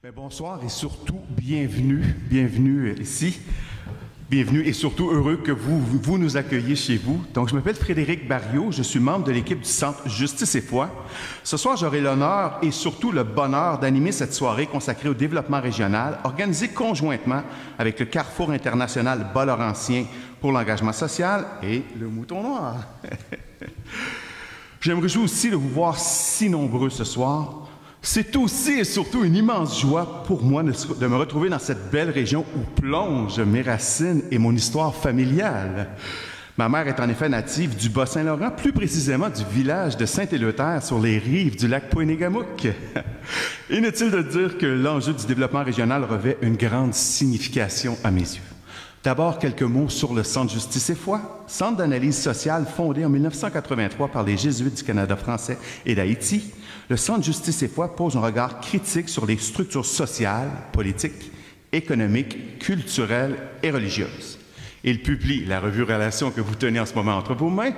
Bien, bonsoir et surtout bienvenue ici. Bienvenue et surtout heureux que vous nous accueilliez chez vous. Donc, je m'appelle Frédéric Barriot, je suis membre de l'équipe du Centre Justice et Foi. Ce soir, j'aurai l'honneur et surtout le bonheur d'animer cette soirée consacrée au développement régional, organisée conjointement avec le Carrefour international Bas-Laurentien pour l'engagement social et le Mouton Noir. Je me réjouis aussi de vous voir si nombreux ce soir. C'est aussi et surtout une immense joie pour moi de me retrouver dans cette belle région où plongent mes racines et mon histoire familiale. Ma mère est en effet native du Bas-Saint-Laurent, plus précisément du village de Saint-Éleuthère sur les rives du lac Poinégamouk. Inutile de dire que l'enjeu du développement régional revêt une grande signification à mes yeux. D'abord, quelques mots sur le Centre Justice et Foi, centre d'analyse sociale fondé en 1983 par les Jésuites du Canada français et d'Haïti. Le Centre Justice et Foi pose un regard critique sur les structures sociales, politiques, économiques, culturelles et religieuses. Il publie la revue Relations que vous tenez en ce moment entre vos mains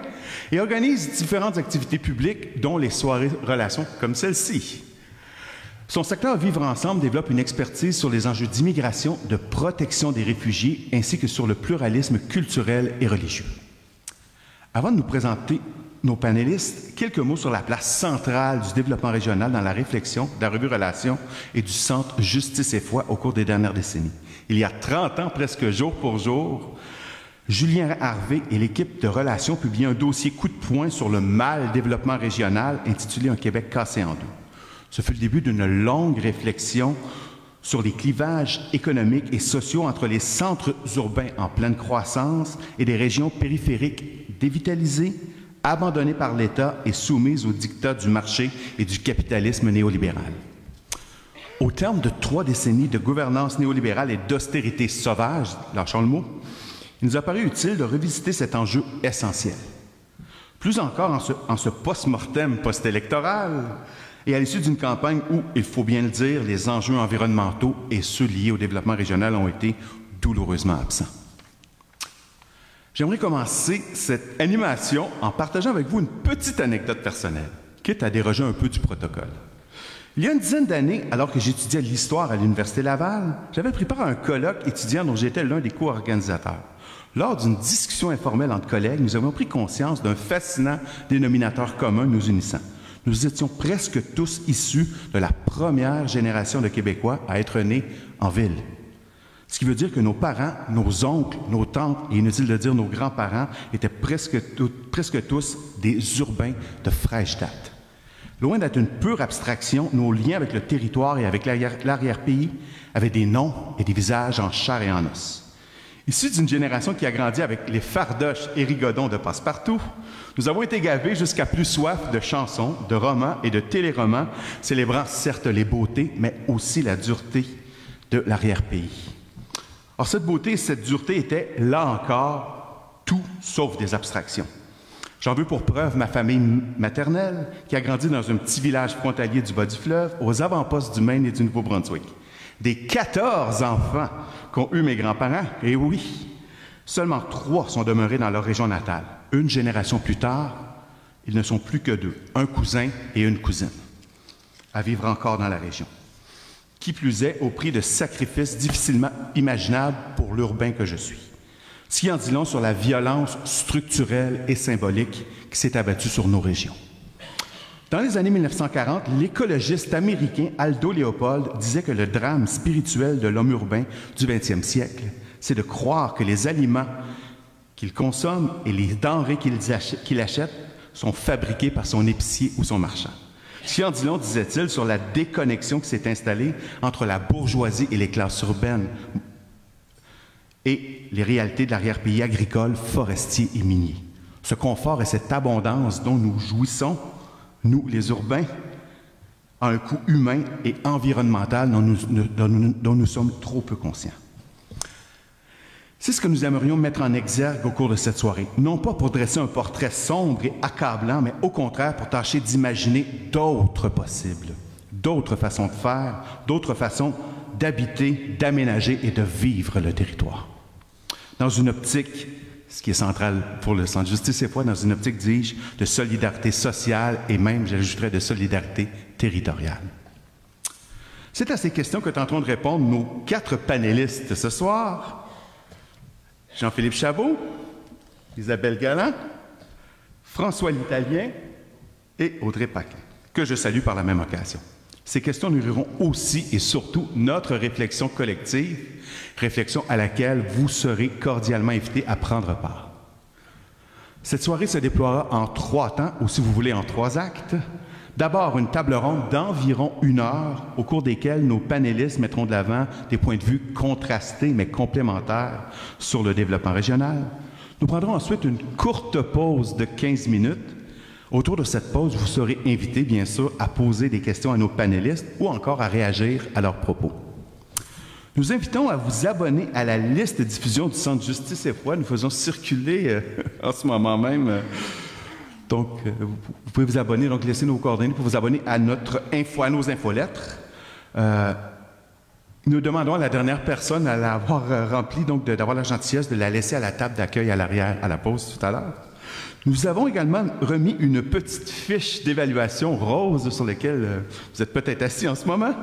et organise différentes activités publiques, dont les soirées Relations comme celle-ci. Son secteur Vivre ensemble développe une expertise sur les enjeux d'immigration, de protection des réfugiés, ainsi que sur le pluralisme culturel et religieux. Avant de nous présenter nos panélistes, quelques mots sur la place centrale du développement régional dans la réflexion de la revue Relations et du Centre Justice et Foi au cours des dernières décennies. Il y a 30 ans, presque jour pour jour, Julien Harvey et l'équipe de Relations publient un dossier coup de poing sur le mal développement régional intitulé « Un Québec cassé en deux ». Ce fut le début d'une longue réflexion sur les clivages économiques et sociaux entre les centres urbains en pleine croissance et des régions périphériques dévitalisées, abandonnées par l'État et soumises aux dictats du marché et du capitalisme néolibéral. Au terme de 3 décennies de gouvernance néolibérale et d'austérité sauvage, lâchons le mot, il nous a paru utile de revisiter cet enjeu essentiel. Plus encore en ce post-mortem post-électoral, et à l'issue d'une campagne où, il faut bien le dire, les enjeux environnementaux et ceux liés au développement régional ont été douloureusement absents. J'aimerais commencer cette animation en partageant avec vous une petite anecdote personnelle, quitte à déroger un peu du protocole. Il y a une dizaine d'années, alors que j'étudiais l'histoire à l'Université Laval, j'avais pris part à un colloque étudiant dont j'étais l'un des co-organisateurs. Lors d'une discussion informelle entre collègues, nous avons pris conscience d'un fascinant dénominateur commun nous unissant. Nous étions presque tous issus de la première génération de Québécois à être nés en ville. Ce qui veut dire que nos parents, nos oncles, nos tantes, et inutile de dire nos grands-parents, étaient presque tous des urbains de Freistatt. Loin d'être une pure abstraction, nos liens avec le territoire et avec l'arrière-pays avaient des noms et des visages en chair et en os. Issus d'une génération qui a grandi avec les fardoches et rigodons de Passepartout, nous avons été gavés jusqu'à plus soif de chansons, de romans et de téléromans, célébrant certes les beautés, mais aussi la dureté de l'arrière-pays. Or, cette beauté et cette dureté étaient, là encore, tout sauf des abstractions. J'en veux pour preuve ma famille maternelle, qui a grandi dans un petit village frontalier du bas du fleuve, aux avant-postes du Maine et du Nouveau-Brunswick. Des 14 enfants qu'ont eu mes grands-parents, et oui, seulement 3 sont demeurés dans leur région natale. Une génération plus tard, ils ne sont plus que 2, un cousin et une cousine, à vivre encore dans la région. Qui plus est, au prix de sacrifices difficilement imaginables pour l'urbain que je suis. Ce qui en dit long sur la violence structurelle et symbolique qui s'est abattue sur nos régions. Dans les années 1940, l'écologiste américain Aldo Leopold disait que le drame spirituel de l'homme urbain du 20e siècle, c'est de croire que les aliments qu'il consomme et les denrées qu'il achète sont fabriqués par son épicier ou son marchand. Ce qui en dit long, disait-il, sur la déconnexion qui s'est installée entre la bourgeoisie et les classes urbaines et les réalités de l'arrière-pays agricole, forestier et minier. Ce confort et cette abondance dont nous jouissons, nous, les urbains, a un coût humain et environnemental dont nous sommes trop peu conscients. C'est ce que nous aimerions mettre en exergue au cours de cette soirée. Non pas pour dresser un portrait sombre et accablant, mais au contraire pour tâcher d'imaginer d'autres possibles, d'autres façons de faire, d'autres façons d'habiter, d'aménager et de vivre le territoire. Dans une optique, ce qui est central pour le Centre Justice et Foi, dans une optique, dis-je, de solidarité sociale et même, j'ajouterais, de solidarité territoriale. C'est à ces questions que tenteront de répondre nos 4 panélistes ce soir. Jean-Philippe Chabot, Isabelle Galland, François l'Italien et Audrey Paquin, que je salue par la même occasion. Ces questions nourriront aussi et surtout notre réflexion collective, réflexion à laquelle vous serez cordialement invités à prendre part. Cette soirée se déploiera en 3 temps, ou si vous voulez en 3 actes. D'abord, une table ronde d'environ 1 heure, au cours desquelles nos panélistes mettront de l'avant des points de vue contrastés mais complémentaires sur le développement régional. Nous prendrons ensuite une courte pause de 15 minutes. Autour de cette pause, vous serez invités, bien sûr, à poser des questions à nos panélistes ou encore à réagir à leurs propos. Nous invitons à vous abonner à la liste de diffusion du Centre Justice et Foi. Nous faisons circuler en ce moment même. Vous pouvez vous abonner, donc laissez nos coordonnées pour vous abonner à notre info, à nos infolettres. Nous demandons à la dernière personne à l'avoir remplie, donc d'avoir la gentillesse de la laisser à la table d'accueil à l'arrière, à la pause tout à l'heure. Nous avons également remis une petite fiche d'évaluation rose sur laquelle vous êtes peut-être assis en ce moment.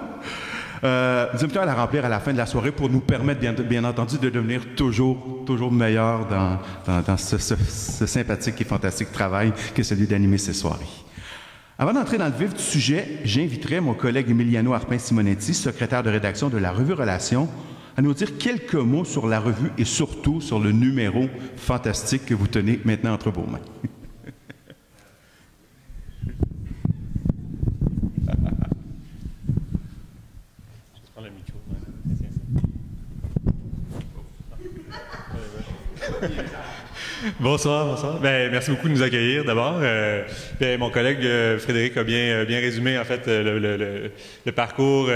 Nous invitons à la remplir à la fin de la soirée pour nous permettre, bien entendu, de devenir toujours meilleurs dans ce sympathique et fantastique travail qui est celui d'animer ces soirées. Avant d'entrer dans le vif du sujet, j'inviterai mon collègue Emiliano Arpin-Simonetti, secrétaire de rédaction de la revue Relations, à nous dire quelques mots sur la revue et surtout sur le numéro fantastique que vous tenez maintenant entre vos mains. Bonsoir, bonsoir. Merci beaucoup de nous accueillir d'abord. Mon collègue Frédéric a bien résumé en fait le parcours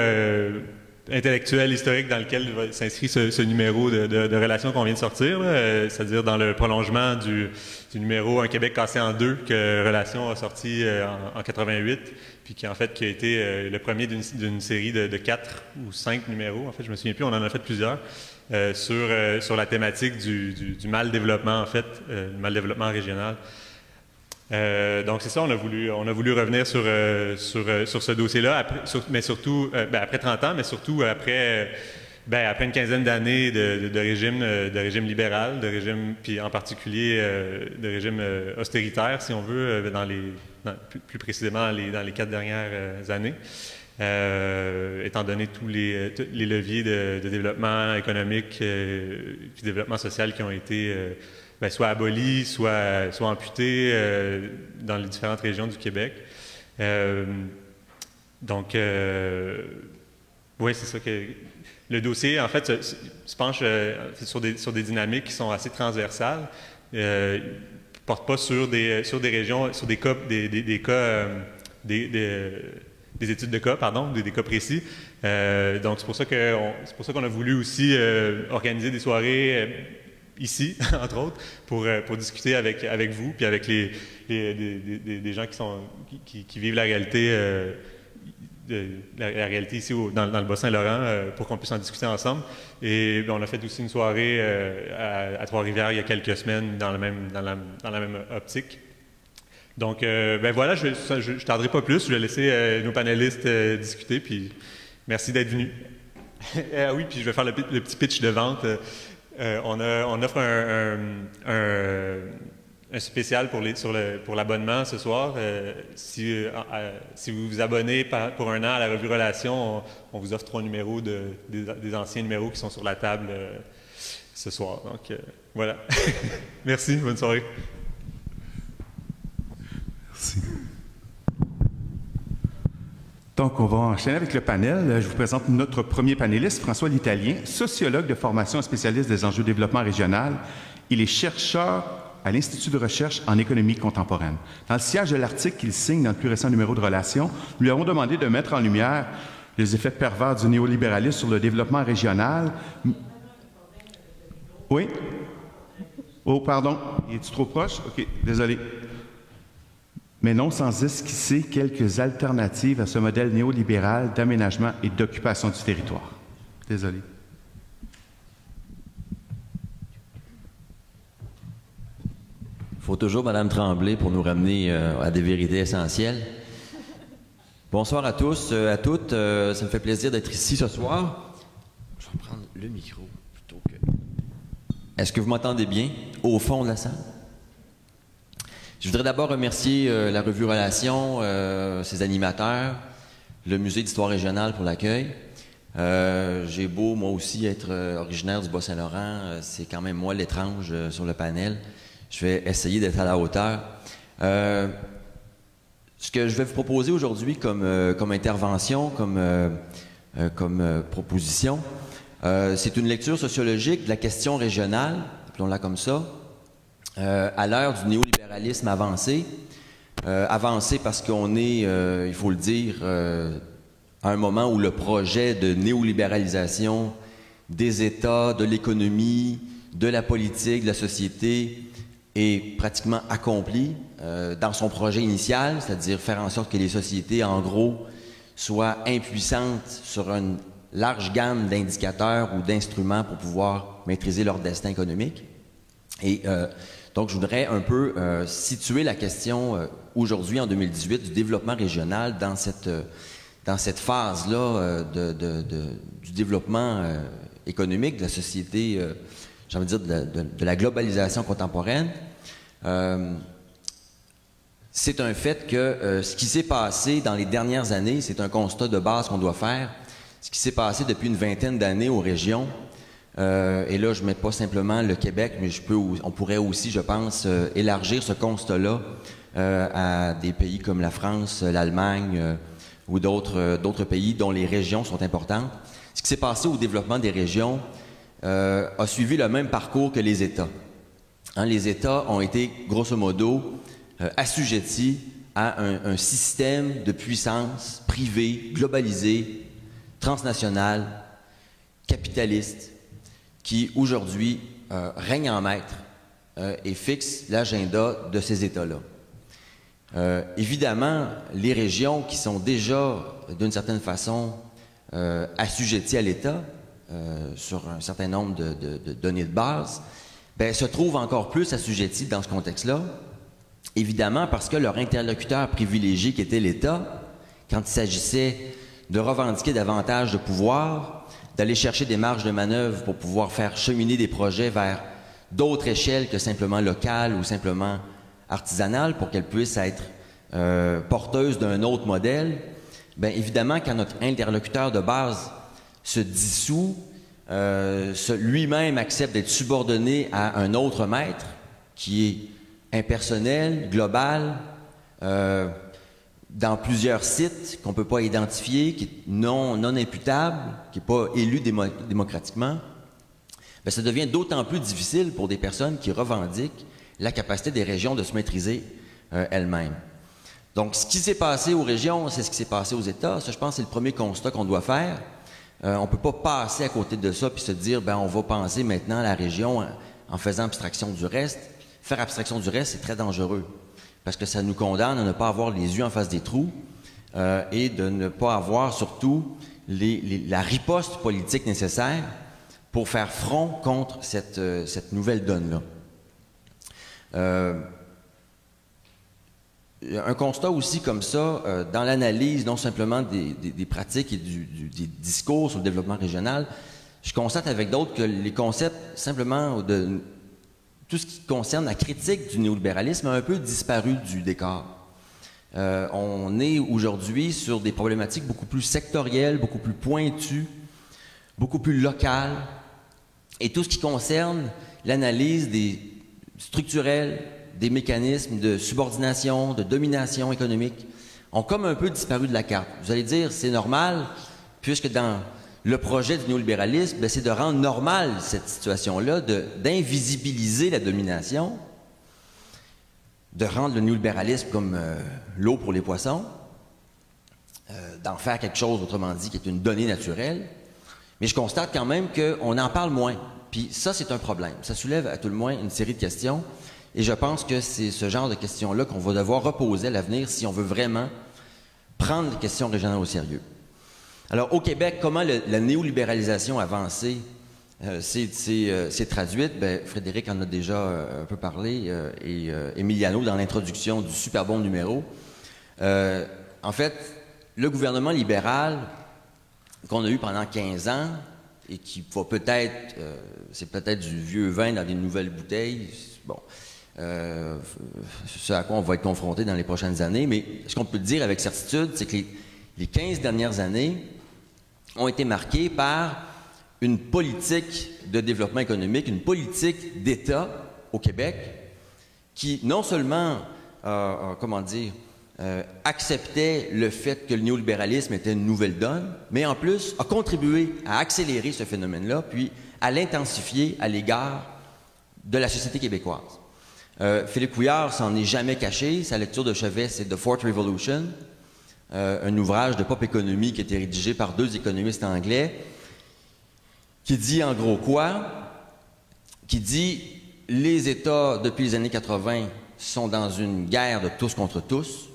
intellectuel, historique dans lequel s'inscrit ce numéro de Relations qu'on vient de sortir, c'est-à-dire dans le prolongement du numéro Un Québec cassé en deux que Relations a sorti en 88, puis qui a été le premier d'une série de 4 ou 5 numéros. En fait, je me souviens plus, on en a fait plusieurs. Sur la thématique du mal développement, en fait, du mal développement régional. Donc, c'est ça, on a voulu revenir sur ce dossier-là, mais surtout, après 30 ans, mais surtout après une quinzaine d'années de régime libéral, puis en particulier de régime austéritaire, si on veut, plus précisément dans les 4 dernières années. Étant donné tous les leviers de développement économique puis développement social qui ont été soit abolis, soit amputés dans les différentes régions du Québec. Oui, c'est ça que le dossier, en fait, se penche sur des dynamiques qui sont assez transversales. Ne porte pas sur des régions, sur des cas, des études de cas, des cas précis. Donc, c'est pour ça qu'on a voulu aussi organiser des soirées ici, entre autres, pour discuter avec vous, puis avec des gens qui vivent la réalité, la réalité ici dans le Bas-Saint-Laurent, pour qu'on puisse en discuter ensemble. Et on a fait aussi une soirée à Trois-Rivières il y a quelques semaines dans la même optique. Donc, voilà, je ne tarderai pas plus. Je vais laisser nos panélistes discuter, puis merci d'être venus. Oui, puis je vais faire le petit pitch de vente. On offre un spécial pour l'abonnement ce soir. Si vous vous abonnez pour 1 an à la revue Relations, on vous offre 3 numéros des anciens numéros qui sont sur la table ce soir. Donc, voilà. Merci, bonne soirée. Merci. Donc, on va enchaîner avec le panel. Je vous présente notre premier panéliste, François l'Italien, sociologue de formation, spécialiste des enjeux de développement régional. Il est chercheur à l'Institut de recherche en économie contemporaine. Dans le sillage de l'article qu'il signe dans le plus récent numéro de Relations, nous lui avons demandé de mettre en lumière les effets pervers du néolibéralisme sur le développement régional. Oui? Oh, pardon. Es-tu trop proche? OK, désolé. Mais non sans esquisser quelques alternatives à ce modèle néolibéral d'aménagement et d'occupation du territoire. Désolé. Il faut toujours Mme Tremblay pour nous ramener à des vérités essentielles. Bonsoir à tous, à toutes. Ça me fait plaisir d'être ici ce soir. Je vais prendre le micro plutôt que... Est-ce que vous m'entendez bien au fond de la salle? Je voudrais d'abord remercier la Revue Relations, ses animateurs, le Musée d'histoire régionale pour l'accueil. J'ai beau, moi aussi, être originaire du Bas-Saint-Laurent. C'est quand même moi l'étrange sur le panel. Je vais essayer d'être à la hauteur. Ce que je vais vous proposer aujourd'hui comme intervention, comme proposition, c'est une lecture sociologique de la question régionale, appelons-la comme ça, à l'heure du néolibéralisme avancé. Avancé parce qu'on est, il faut le dire, à un moment où le projet de néolibéralisation des États, de l'économie, de la politique, de la société est pratiquement accompli dans son projet initial, c'est-à-dire faire en sorte que les sociétés, en gros, soient impuissantes sur une large gamme d'indicateurs ou d'instruments pour pouvoir maîtriser leur destin économique. Et donc, je voudrais un peu situer la question aujourd'hui, en 2018, du développement régional dans cette phase-là du développement économique de la société, j'ai envie de dire de la globalisation contemporaine. C'est un fait que ce qui s'est passé dans les dernières années, c'est un constat de base qu'on doit faire. Ce qui s'est passé depuis une vingtaine d'années aux régions, et là je ne mets pas simplement le Québec, mais on pourrait aussi, je pense, élargir ce constat-là à des pays comme la France, l'Allemagne ou d'autres pays dont les régions sont importantes. Ce qui s'est passé au développement des régions a suivi le même parcours que les États. Les États ont été, grosso modo, assujettis à un système de puissance privée, globalisé, transnational, capitaliste, qui aujourd'hui règne en maître et fixe l'agenda de ces États-là. Évidemment, les régions qui sont déjà, d'une certaine façon, assujetties à l'État, sur un certain nombre de données de base, se trouvent encore plus assujetties dans ce contexte-là, évidemment parce que leur interlocuteur privilégié qui était l'État, quand il s'agissait de revendiquer davantage de pouvoir, d'aller chercher des marges de manœuvre pour pouvoir faire cheminer des projets vers d'autres échelles que simplement locales ou simplement artisanales pour qu'elles puissent être porteuses d'un autre modèle, évidemment, quand notre interlocuteur de base se dissout, lui-même accepte d'être subordonné à un autre maître qui est impersonnel, global, dans plusieurs sites qu'on ne peut pas identifier, qui est non imputable, qui n'est pas élu démocratiquement, ça devient d'autant plus difficile pour des personnes qui revendiquent la capacité des régions de se maîtriser elles-mêmes. Donc, ce qui s'est passé aux régions, c'est ce qui s'est passé aux États. Ça, je pense, c'est le premier constat qu'on doit faire. On ne peut pas passer à côté de ça puis se dire, on va penser maintenant à la région en faisant abstraction du reste. Faire abstraction du reste, c'est très dangereux parce que ça nous condamne à ne pas avoir les yeux en face des trous et de ne pas avoir surtout la riposte politique nécessaire pour faire front contre cette nouvelle donne-là. Un constat aussi comme ça, dans l'analyse non simplement des pratiques et des discours sur le développement régional, je constate avec d'autres que les concepts simplement de tout ce qui concerne la critique du néolibéralisme a un peu disparu du décor. On est aujourd'hui sur des problématiques beaucoup plus sectorielles, beaucoup plus pointues, beaucoup plus locales, et tout ce qui concerne l'analyse des structurels, des mécanismes de subordination, de domination économique, ont comme un peu disparu de la carte. Vous allez dire, c'est normal, puisque dans le projet du néolibéralisme, c'est de rendre normale cette situation-là, d'invisibiliser la domination, de rendre le néolibéralisme comme l'eau pour les poissons, d'en faire quelque chose, autrement dit, qui est une donnée naturelle. Mais je constate quand même qu'on en parle moins. Puis ça, c'est un problème. Ça soulève à tout le moins une série de questions. Et je pense que c'est ce genre de questions-là qu'on va devoir reposer à l'avenir si on veut vraiment prendre les questions régionales au sérieux. Alors, au Québec, comment la néolibéralisation avancée s'est traduite? Frédéric en a déjà un peu parlé, et Emiliano dans l'introduction du super bon numéro. En fait, le gouvernement libéral qu'on a eu pendant 15 ans et qui va peut-être, c'est peut-être du vieux vin dans des nouvelles bouteilles, bon, ce à quoi on va être confronté dans les prochaines années, mais ce qu'on peut dire avec certitude, c'est que les 15 dernières années ont été marquées par une politique de développement économique, une politique d'État au Québec qui non seulement, acceptait le fait que le néolibéralisme était une nouvelle donne, mais en plus a contribué à accélérer ce phénomène-là, puis à l'intensifier à l'égard de la société québécoise. Philippe Couillard s'en est jamais caché. Sa lecture de chevet, c'est The Fourth Revolution, un ouvrage de pop économie qui a été rédigé par 2 économistes anglais, qui dit en gros quoi? Qui dit les États, depuis les années 80, sont dans une guerre de tous contre tous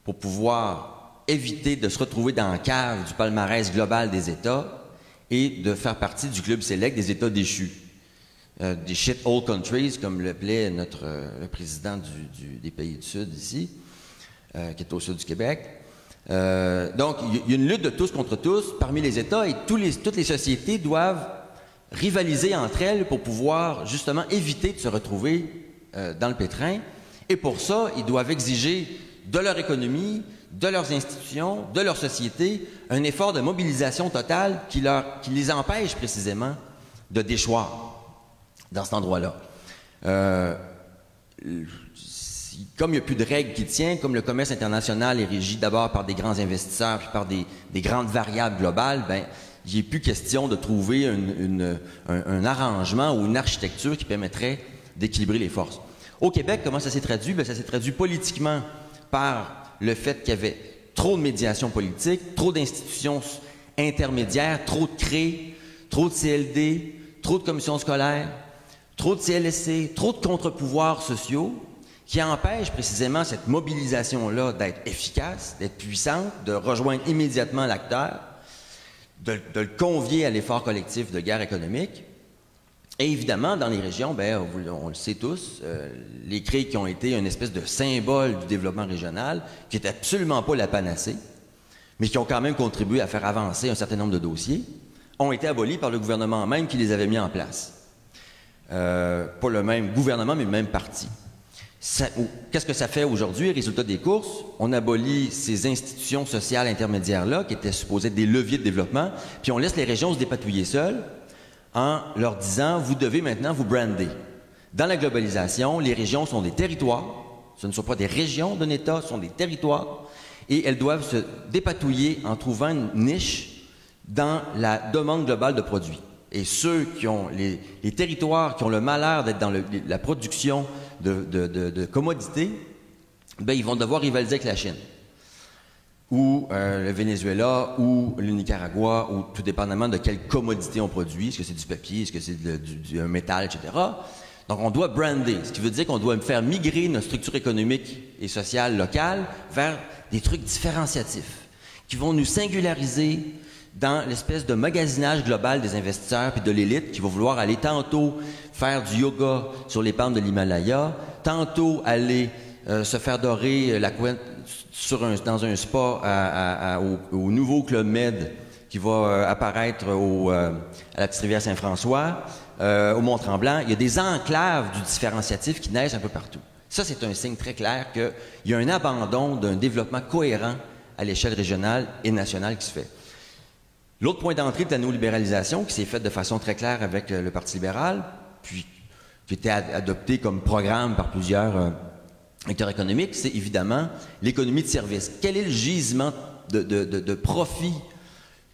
pour pouvoir éviter de se retrouver dans la cave du palmarès global des États et de faire partie du club select des États déchus. Des shit hole countries, comme l'appelait le président des pays du Sud ici, qui est au sud du Québec. Donc, il y a une lutte de tous contre tous parmi les États et toutes les sociétés doivent rivaliser entre elles pour pouvoir justement éviter de se retrouver dans le pétrin. Et pour ça, ils doivent exiger de leur économie, de leurs institutions, de leur société, un effort de mobilisation totale qui les empêche précisément de déchoir dans cet endroit-là. Comme il n'y a plus de règles qui tiennent, comme le commerce international est régi d'abord par des grands investisseurs puis par des grandes variables globales, ben, il n'est plus question de trouver un arrangement ou une architecture qui permettrait d'équilibrer les forces. Au Québec, comment ça s'est traduit? Bien, ça s'est traduit politiquement par le fait qu'il y avait trop de médiation politique, trop d'institutions intermédiaires, trop de CRE, trop de CLD, trop de commissions scolaires, trop de CLSC, trop de contre-pouvoirs sociaux qui empêchent précisément cette mobilisation-là d'être efficace, d'être puissante, de rejoindre immédiatement l'acteur, de le convier à l'effort collectif de guerre économique. Et évidemment, dans les régions, ben, on le sait tous, les CRE qui ont été une espèce de symbole du développement régional, qui n'était absolument pas la panacée, mais qui ont quand même contribué à faire avancer un certain nombre de dossiers, ont été abolis par le gouvernement même qui les avait mis en place. Pas le même gouvernement, mais le même parti. Qu'est-ce que ça fait aujourd'hui? Résultat des courses, on abolit ces institutions sociales intermédiaires-là, qui étaient supposées être des leviers de développement, puis on laisse les régions se dépatouiller seules, en leur disant, vous devez maintenant vous brander. Dans la globalisation, les régions sont des territoires, ce ne sont pas des régions d'un État, ce sont des territoires, et elles doivent se dépatouiller en trouvant une niche dans la demande globale de produits. Et ceux qui ont, les territoires qui ont le malheur d'être dans la production de commodités, ben, ils vont devoir rivaliser avec la Chine, ou le Venezuela, ou le Nicaragua, ou tout dépendamment de quelle commodité on produit. Est-ce que c'est du papier, est-ce que c'est du métal, etc. Donc, on doit brander, ce qui veut dire qu'on doit faire migrer notre structure économique et sociale locale vers des trucs différenciatifs qui vont nous singulariser dans l'espèce de magasinage global des investisseurs puis de l'élite qui va vouloir aller tantôt faire du yoga sur les pentes de l'Himalaya, tantôt aller se faire dorer la couette dans un spa au nouveau Club Med qui va apparaître à la petite rivière Saint-François, au Mont-Tremblant. Il y a des enclaves du différenciatif qui naissent un peu partout. Ça, c'est un signe très clair qu'il y a un abandon d'un développement cohérent à l'échelle régionale et nationale qui se fait. L'autre point d'entrée de la néolibéralisation, qui s'est faite de façon très claire avec le Parti libéral, puis qui était adopté comme programme par plusieurs acteurs économiques, c'est évidemment l'économie de service. Quel est le gisement de profit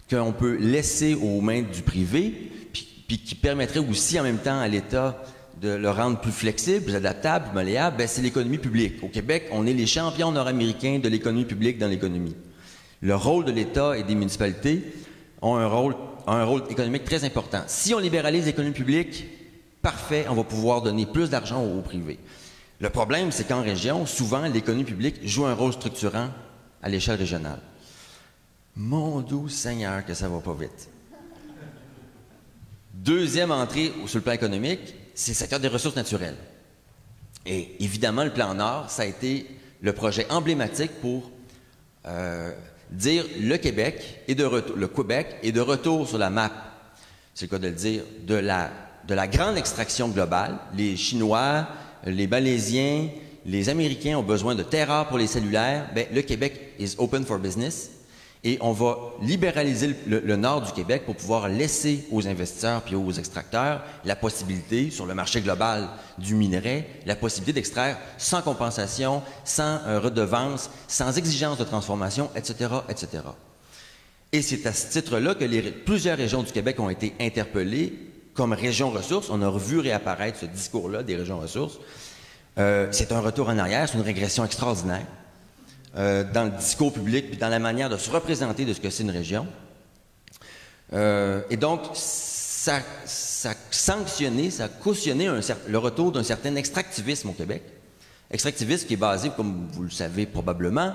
qu'on peut laisser aux mains du privé, puis qui permettrait aussi en même temps à l'État de le rendre plus flexible, plus adaptable, plus malléable? Ben, c'est l'économie publique. Au Québec, on est les champions nord-américains de l'économie publique dans l'économie. Le rôle de l'État et des municipalités ont un rôle économique très important. Si on libéralise l'économie publique, parfait, on va pouvoir donner plus d'argent au privé. Le problème, c'est qu'en région, souvent, l'économie publique joue un rôle structurant à l'échelle régionale. Mon doux Seigneur, que ça va pas vite. Deuxième entrée sur le plan économique, c'est le secteur des ressources naturelles. Et évidemment, le plan Nord, ça a été le projet emblématique pour dire le Québec est de retour, le Québec est de retour sur la map, c'est le cas de le dire, de la grande extraction globale. Les Chinois, les Malaisiens, les Américains ont besoin de terres rares pour les cellulaires. Bien, le Québec is open for business. Et on va libéraliser le nord du Québec pour pouvoir laisser aux investisseurs puis aux extracteurs la possibilité, sur le marché global du minerai, la possibilité d'extraire sans compensation, sans redevance, sans exigence de transformation, etc., etc. Et c'est à ce titre-là que plusieurs régions du Québec ont été interpellées comme régions ressources. On a revu réapparaître ce discours-là des régions ressources. C'est un retour en arrière, c'est une régression extraordinaire. Dans le discours public, puis dans la manière de se représenter de ce que c'est une région. Et donc, ça a sanctionné, ça a cautionné le retour d'un certain extractivisme au Québec. Extractivisme qui est basé, comme vous le savez probablement,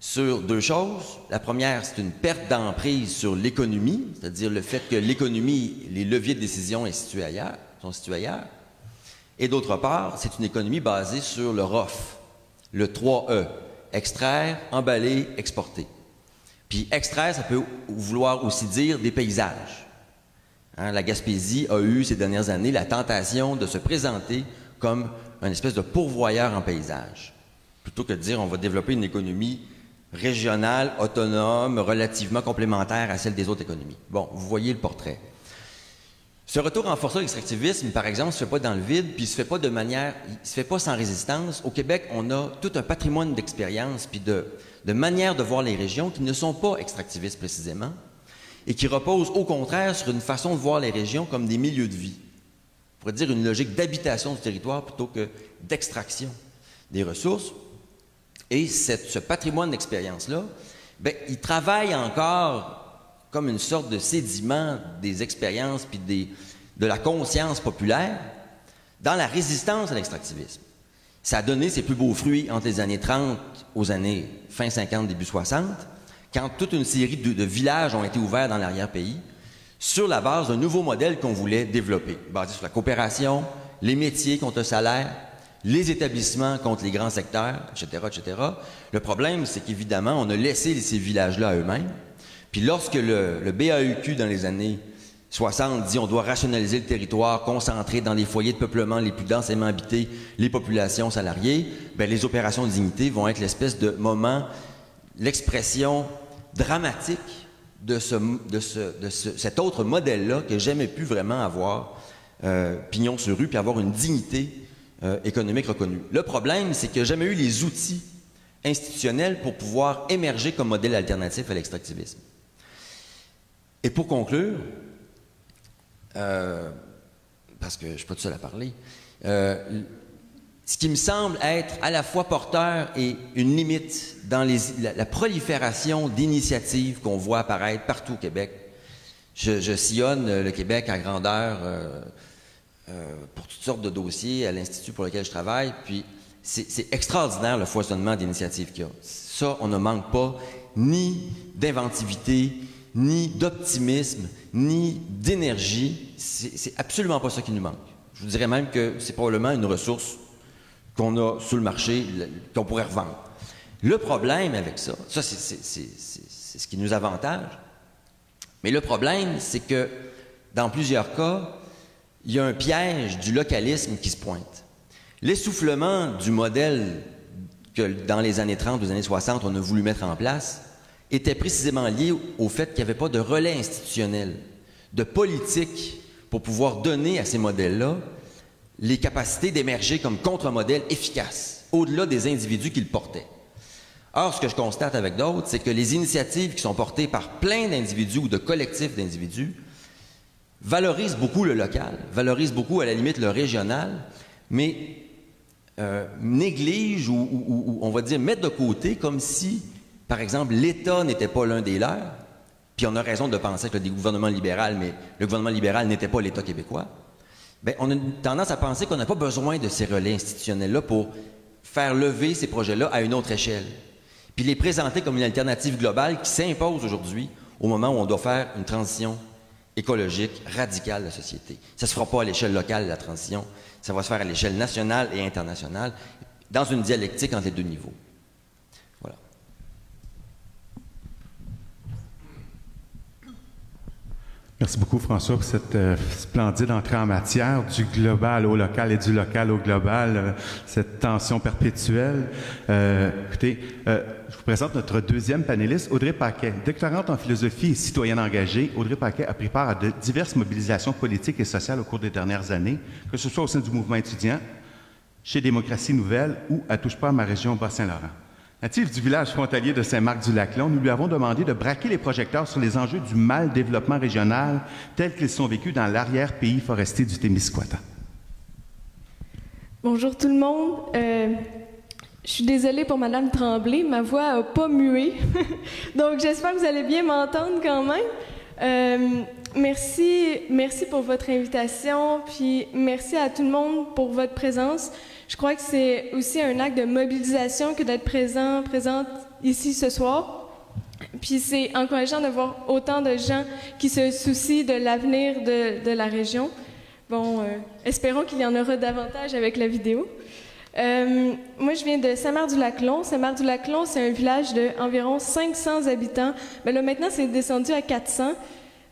sur deux choses. La première, c'est une perte d'emprise sur l'économie, c'est-à-dire le fait que l'économie, les leviers de décision sont situés ailleurs. Et d'autre part, c'est une économie basée sur le ROF, le 3E. Extraire, emballer, exporter. Puis extraire, ça peut vouloir aussi dire des paysages. Hein, la Gaspésie a eu ces dernières années la tentation de se présenter comme une espèce de pourvoyeur en paysage. Plutôt que de dire on va développer une économie régionale, autonome, relativement complémentaire à celle des autres économies. Bon, vous voyez le portrait. Ce retour renforcé de l'extractivisme, par exemple, ne se fait pas dans le vide, puis il se fait pas sans résistance. Au Québec, on a tout un patrimoine d'expérience puis de manières de voir les régions qui ne sont pas extractivistes précisément et qui reposent au contraire sur une façon de voir les régions comme des milieux de vie. On pourrait dire une logique d'habitation du territoire plutôt que d'extraction des ressources. Et ce patrimoine d'expérience-là, bien, il travaille encore comme une sorte de sédiment des expériences puis de la conscience populaire dans la résistance à l'extractivisme. Ça a donné ses plus beaux fruits entre les années 30 aux années fin 50, début 60, quand toute une série de villages ont été ouverts dans l'arrière-pays sur la base d'un nouveau modèle qu'on voulait développer, basé sur la coopération, les métiers contre le salaire, les établissements contre les grands secteurs, etc., etc. Le problème, c'est qu'évidemment, on a laissé ces villages-là à eux-mêmes. Puis lorsque le BAEQ, dans les années 60, dit on doit rationaliser le territoire, concentrer dans les foyers de peuplement les plus densément habités les populations salariées, bien, les opérations de dignité vont être l'espèce de moment, l'expression dramatique de cet autre modèle-là qui n'a jamais pu vraiment avoir pignon sur rue puis avoir une dignité économique reconnue. Le problème, c'est qu'il n'y a jamais eu les outils institutionnels pour pouvoir émerger comme modèle alternatif à l'extractivisme. Et pour conclure, parce que je ne suis pas tout seul à parler, ce qui me semble être à la fois porteur et une limite dans la prolifération d'initiatives qu'on voit apparaître partout au Québec. Je sillonne le Québec à grandeur pour toutes sortes de dossiers à l'Institut pour lequel je travaille, puis c'est extraordinaire le foisonnement d'initiatives qu'il y a. Ça, on ne manque pas ni d'inventivité, ni d'optimisme, ni d'énergie. C'est absolument pas ça qui nous manque. Je vous dirais même que c'est probablement une ressource qu'on a sur le marché, qu'on pourrait revendre. Le problème avec ça, c'est ce qui nous avantage, mais le problème, c'est que dans plusieurs cas, il y a un piège du localisme qui se pointe. L'essoufflement du modèle que dans les années 30, aux années 60, on a voulu mettre en place était précisément lié au fait qu'il n'y avait pas de relais institutionnel, de politique pour pouvoir donner à ces modèles-là les capacités d'émerger comme contre-modèles efficaces, au-delà des individus qui le portaient. Or, ce que je constate avec d'autres, c'est que les initiatives qui sont portées par plein d'individus ou de collectifs d'individus valorisent beaucoup le local, valorisent beaucoup, à la limite, le régional, mais négligent ou on va dire mettent de côté comme si, par exemple, l'État n'était pas l'un des leurs, puis on a raison de penser que le gouvernement libéral, mais le gouvernement libéral n'était pas l'État québécois. Bien, on a tendance à penser qu'on n'a pas besoin de ces relais institutionnels-là pour faire lever ces projets-là à une autre échelle, puis les présenter comme une alternative globale qui s'impose aujourd'hui au moment où on doit faire une transition écologique radicale de la société. Ça ne se fera pas à l'échelle locale, la transition, ça va se faire à l'échelle nationale et internationale, dans une dialectique entre les deux niveaux. Voilà. Merci beaucoup, François, pour cette splendide entrée en matière, du global au local et du local au global, cette tension perpétuelle. Écoutez, je vous présente notre deuxième panéliste, Audrey Paquet. Doctorante en philosophie et citoyenne engagée, Audrey Paquet a pris part à de diverses mobilisations politiques et sociales au cours des dernières années, que ce soit au sein du mouvement étudiant, chez Démocratie Nouvelle ou à Touche pas à ma région Bas-Saint-Laurent. Native du village frontalier de Saint-Marc-du-Lac-Long, nous lui avons demandé de braquer les projecteurs sur les enjeux du mal développement régional tels qu'ils sont vécus dans l'arrière-pays forestier du Témiscouata. Bonjour tout le monde. Je suis désolée pour Madame Tremblay, ma voix n'a pas mué. Donc j'espère que vous allez bien m'entendre quand même. Merci pour votre invitation, puis merci à tout le monde pour votre présence. Je crois que c'est aussi un acte de mobilisation que d'être présente ici ce soir. Puis c'est encourageant de voir autant de gens qui se soucient de l'avenir de la région. Bon, espérons qu'il y en aura davantage avec la vidéo. Moi, je viens de Saint-Marc-du-Lac-Long. Saint-Marc-du-Lac-Long, c'est un village d'environ 500 habitants. Mais là, maintenant, c'est descendu à 400.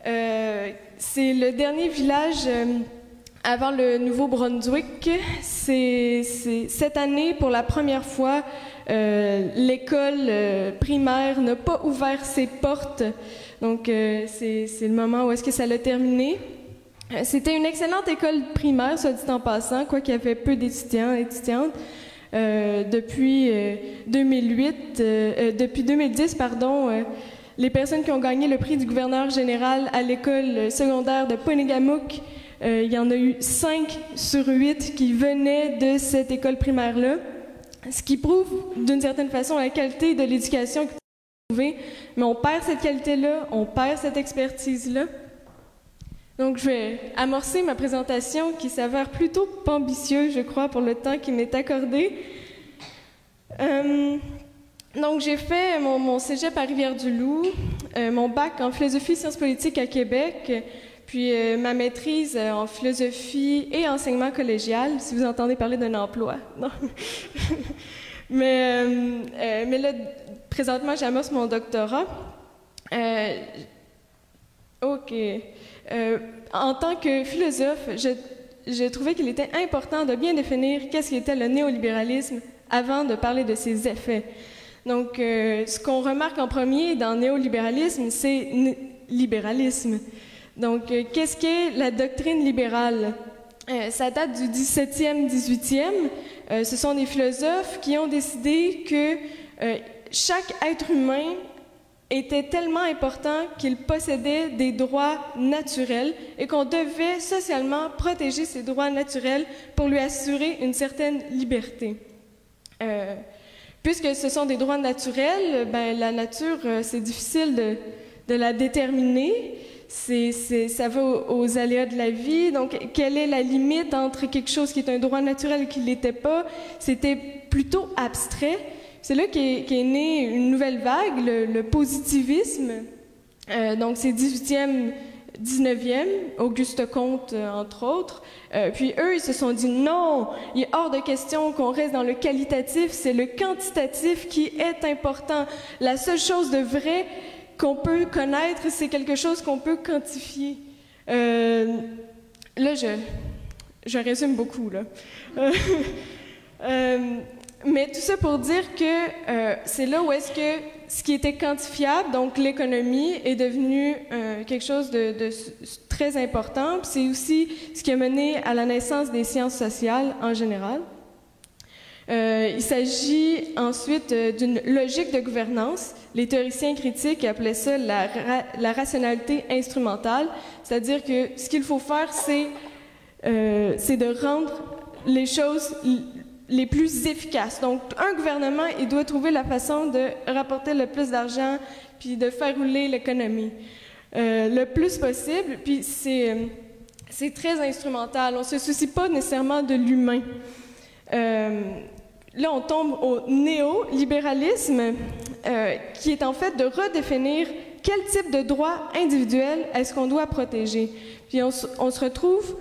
C'est le dernier village avant le Nouveau-Brunswick. Cette année, pour la première fois, l'école primaire n'a pas ouvert ses portes. Donc, c'est le moment où est-ce que ça l'a terminé. C'était une excellente école primaire, soit dit en passant, quoiqu'il y avait peu d'étudiants et étudiantes. Depuis 2010, les personnes qui ont gagné le prix du gouverneur général à l'école secondaire de Ponegamook, il y en a eu 5 sur 8 qui venaient de cette école primaire-là, ce qui prouve d'une certaine façon la qualité de l'éducation que vous trouvez. Mais on perd cette qualité-là, on perd cette expertise-là. Donc, je vais amorcer ma présentation qui s'avère plutôt pas ambitieuse, je crois, pour le temps qui m'est accordé. Donc, j'ai fait mon cégep à Rivière-du-Loup, mon bac en philosophie et sciences politiques à Québec, puis ma maîtrise en philosophie et enseignement collégial, si vous entendez parler d'un emploi. Non. mais là, présentement, j'amorce mon doctorat. OK. En tant que philosophe, je trouvais qu'il était important de bien définir qu'est-ce qu'était le néolibéralisme avant de parler de ses effets. Donc, ce qu'on remarque en premier dans le néolibéralisme, c'est libéralisme. Donc, qu'est-ce qu'est la doctrine libérale? Ça date du 17e, 18e. Ce sont des philosophes qui ont décidé que chaque être humain était tellement important qu'il possédait des droits naturels et qu'on devait socialement protéger ces droits naturels pour lui assurer une certaine liberté. Puisque ce sont des droits naturels, ben, la nature, c'est difficile de la déterminer. Ça va aux aléas de la vie. Donc, quelle est la limite entre quelque chose qui est un droit naturel et qui ne l'était pas? C'était plutôt abstrait. C'est là qu'est née une nouvelle vague, le positivisme. Donc, c'est 18e, 19e, Auguste Comte, entre autres. Puis eux, ils se sont dit non, il est hors de question qu'on reste dans le qualitatif, c'est le quantitatif qui est important. La seule chose de vrai qu'on peut connaître, c'est quelque chose qu'on peut quantifier. Là, je résume beaucoup, là. Mais tout ça pour dire que c'est là où est-ce que ce qui était quantifiable, donc l'économie, est devenu quelque chose de très important. Puis c'est aussi ce qui a mené à la naissance des sciences sociales en général. Il s'agit ensuite d'une logique de gouvernance. Les théoriciens critiques appelaient ça la rationalité instrumentale, c'est-à-dire que ce qu'il faut faire, c'est de rendre les choses les plus efficaces. Donc, un gouvernement, il doit trouver la façon de rapporter le plus d'argent puis de faire rouler l'économie le plus possible. Puis c'est très instrumental. On ne se soucie pas nécessairement de l'humain. Là, on tombe au néolibéralisme, qui est en fait de redéfinir quel type de droit individuel est-ce qu'on doit protéger. Puis on se retrouve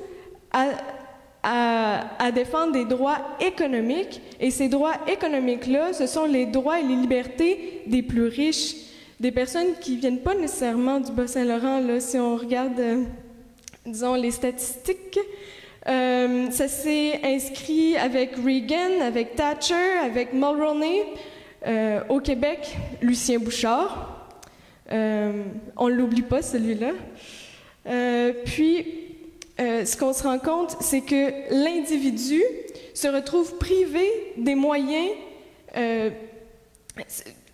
à défendre des droits économiques, et ces droits économiques-là, ce sont les droits et les libertés des plus riches. des personnes qui viennent pas nécessairement du Bas-Saint-Laurent. Là, si on regarde, disons, les statistiques, ça s'est inscrit avec Reagan, avec Thatcher, avec Mulroney. Au Québec, Lucien Bouchard. On ne l'oublie pas, celui-là. Ce qu'on se rend compte, c'est que l'individu se retrouve privé des moyens.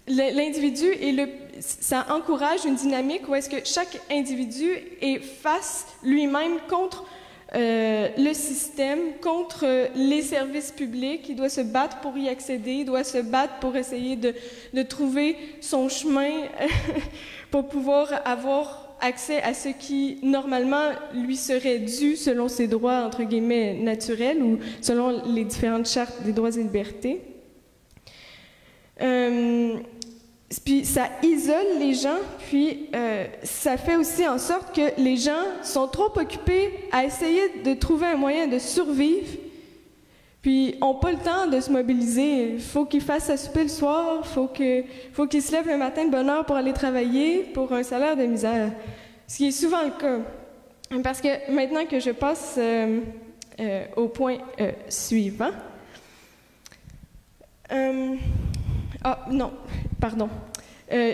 L'individu ça encourage une dynamique où est-ce que chaque individu est face lui-même contre le système, contre les services publics. Il doit se battre pour y accéder, il doit se battre pour essayer de trouver son chemin pour pouvoir avoir accès à ce qui, normalement, lui serait dû selon ses droits, entre guillemets, naturels ou selon les différentes chartes des droits et libertés. Puis ça isole les gens, puis ça fait aussi en sorte que les gens sont trop occupés à essayer de trouver un moyen de survivre, puis n'ont pas le temps de se mobiliser. Il faut qu'ils fassent à souper le soir, il faut qu'ils se lèvent le matin de bonne heure pour aller travailler pour un salaire de misère. Ce qui est souvent le cas. Parce que maintenant que je passe au point suivant...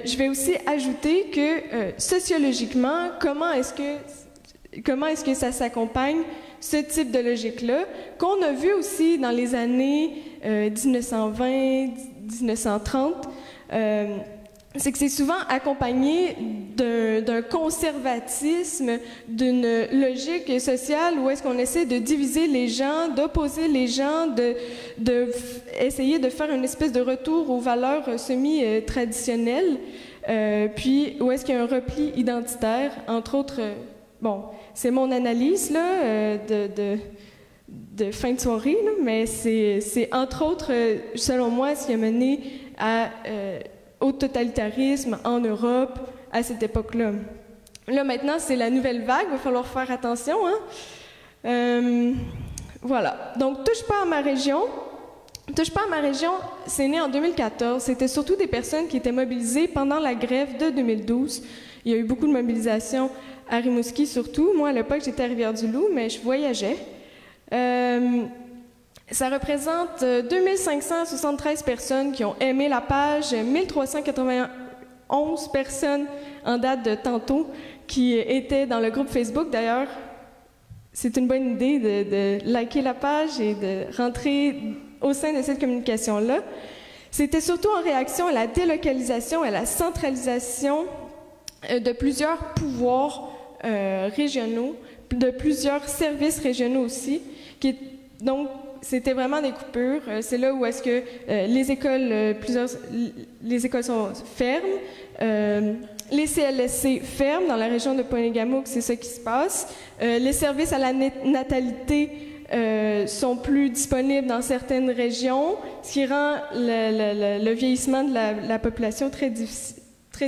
je vais aussi ajouter que sociologiquement, comment est-ce que ça s'accompagne, ce type de logique-là, qu'on a vu aussi dans les années 1920, 1930, c'est que c'est souvent accompagné d'un conservatisme, d'une logique sociale où est-ce qu'on essaie de diviser les gens, d'opposer les gens, essayer de faire une espèce de retour aux valeurs semi-traditionnelles, puis où est-ce qu'il y a un repli identitaire, entre autres, c'est mon analyse là, de fin de soirée, là, mais c'est entre autres, selon moi, ce qui a mené au totalitarisme en Europe à cette époque-là. Là, maintenant, c'est la nouvelle vague, il va falloir faire attention. Voilà. Donc, Touche pas à ma région. Touche pas à ma région, c'est né en 2014. C'était surtout des personnes qui étaient mobilisées pendant la grève de 2012. Il y a eu beaucoup de mobilisation à Rimouski, surtout. Moi, à l'époque, j'étais à Rivière-du-Loup, mais je voyageais. Ça représente 2573 personnes qui ont aimé la page, 1391 personnes en date de tantôt qui étaient dans le groupe Facebook. D'ailleurs, c'est une bonne idée de liker la page et de rentrer au sein de cette communication-là. C'était surtout en réaction à la délocalisation et à la centralisation de plusieurs pouvoirs régionaux, de plusieurs services régionaux aussi, donc c'était vraiment des coupures. C'est là où est-ce que les écoles sont fermes. Les CLSC ferment dans la région de Pointe-Gamouk, c'est ça qui se passe. Les services à la natalité sont plus disponibles dans certaines régions, ce qui rend le vieillissement de la population très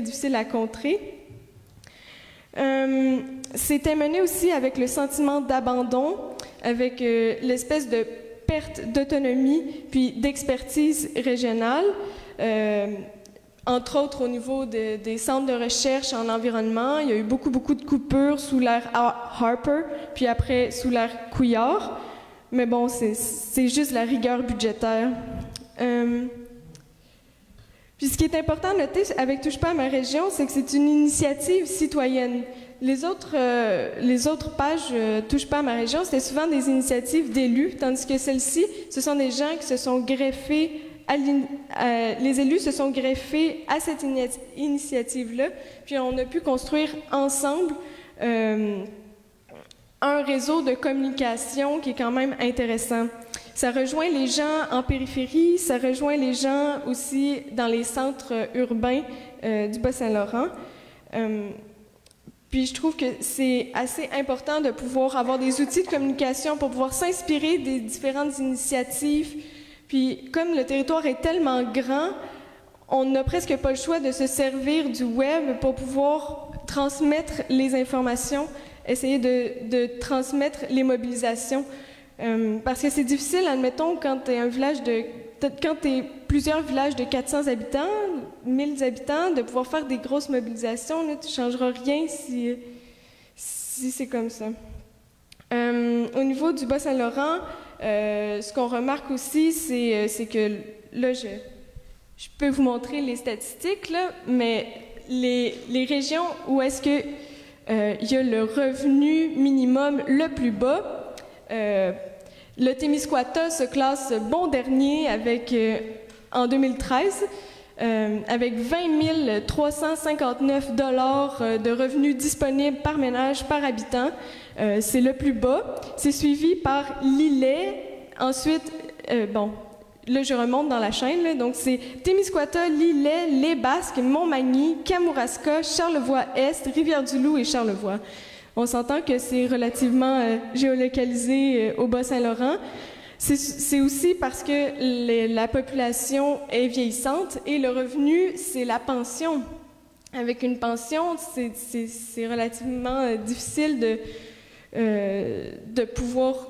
difficile à contrer. C'était mené aussi avec le sentiment d'abandon, avec l'espèce de perte d'autonomie puis d'expertise régionale, entre autres au niveau des centres de recherche en environnement. Il y a eu beaucoup de coupures sous l'ère Harper, puis après sous l'ère Couillard. Mais bon, c'est juste la rigueur budgétaire. Puis ce qui est important de noter avec Touche pas à ma région, c'est que c'est une initiative citoyenne. Les autres pages Touche pas à ma région, c'était souvent des initiatives d'élus, tandis que celle-ci, ce sont des gens qui se sont greffés, les élus se sont greffés à cette initiative-là, puis on a pu construire ensemble un réseau de communication qui est quand même intéressant. Ça rejoint les gens en périphérie, ça rejoint les gens aussi dans les centres urbains du Bas-Saint-Laurent. Puis je trouve que c'est assez important de pouvoir avoir des outils de communication pour pouvoir s'inspirer des différentes initiatives. Puis comme le territoire est tellement grand, on n'a presque pas le choix de se servir du web pour pouvoir transmettre les informations, essayer de transmettre les mobilisations. Parce que c'est difficile, admettons, quand tu es plusieurs villages de 400 habitants, 000 habitants, de pouvoir faire des grosses mobilisations. Là, tu ne changeras rien si c'est comme ça. Au niveau du Bas-Saint-Laurent, ce qu'on remarque aussi, c'est que là, je peux vous montrer les statistiques, là, mais les régions où est-ce que il y a le revenu minimum le plus bas, le Témiscouata se classe bon dernier avec, en 2013, avec 20 359 $ de revenus disponibles par ménage, par habitant. C'est le plus bas. C'est suivi par l'Îlet. Ensuite, là, je remonte dans la chaîne. Là. Donc, c'est Témiscouata, l'Îlet, les Basques, Montmagny, Kamouraska, Charlevoix-Est, Rivière-du-Loup et Charlevoix. On s'entend que c'est relativement géolocalisé au Bas-Saint-Laurent. C'est aussi parce que la population est vieillissante et le revenu, c'est la pension. Avec une pension, c'est relativement difficile de pouvoir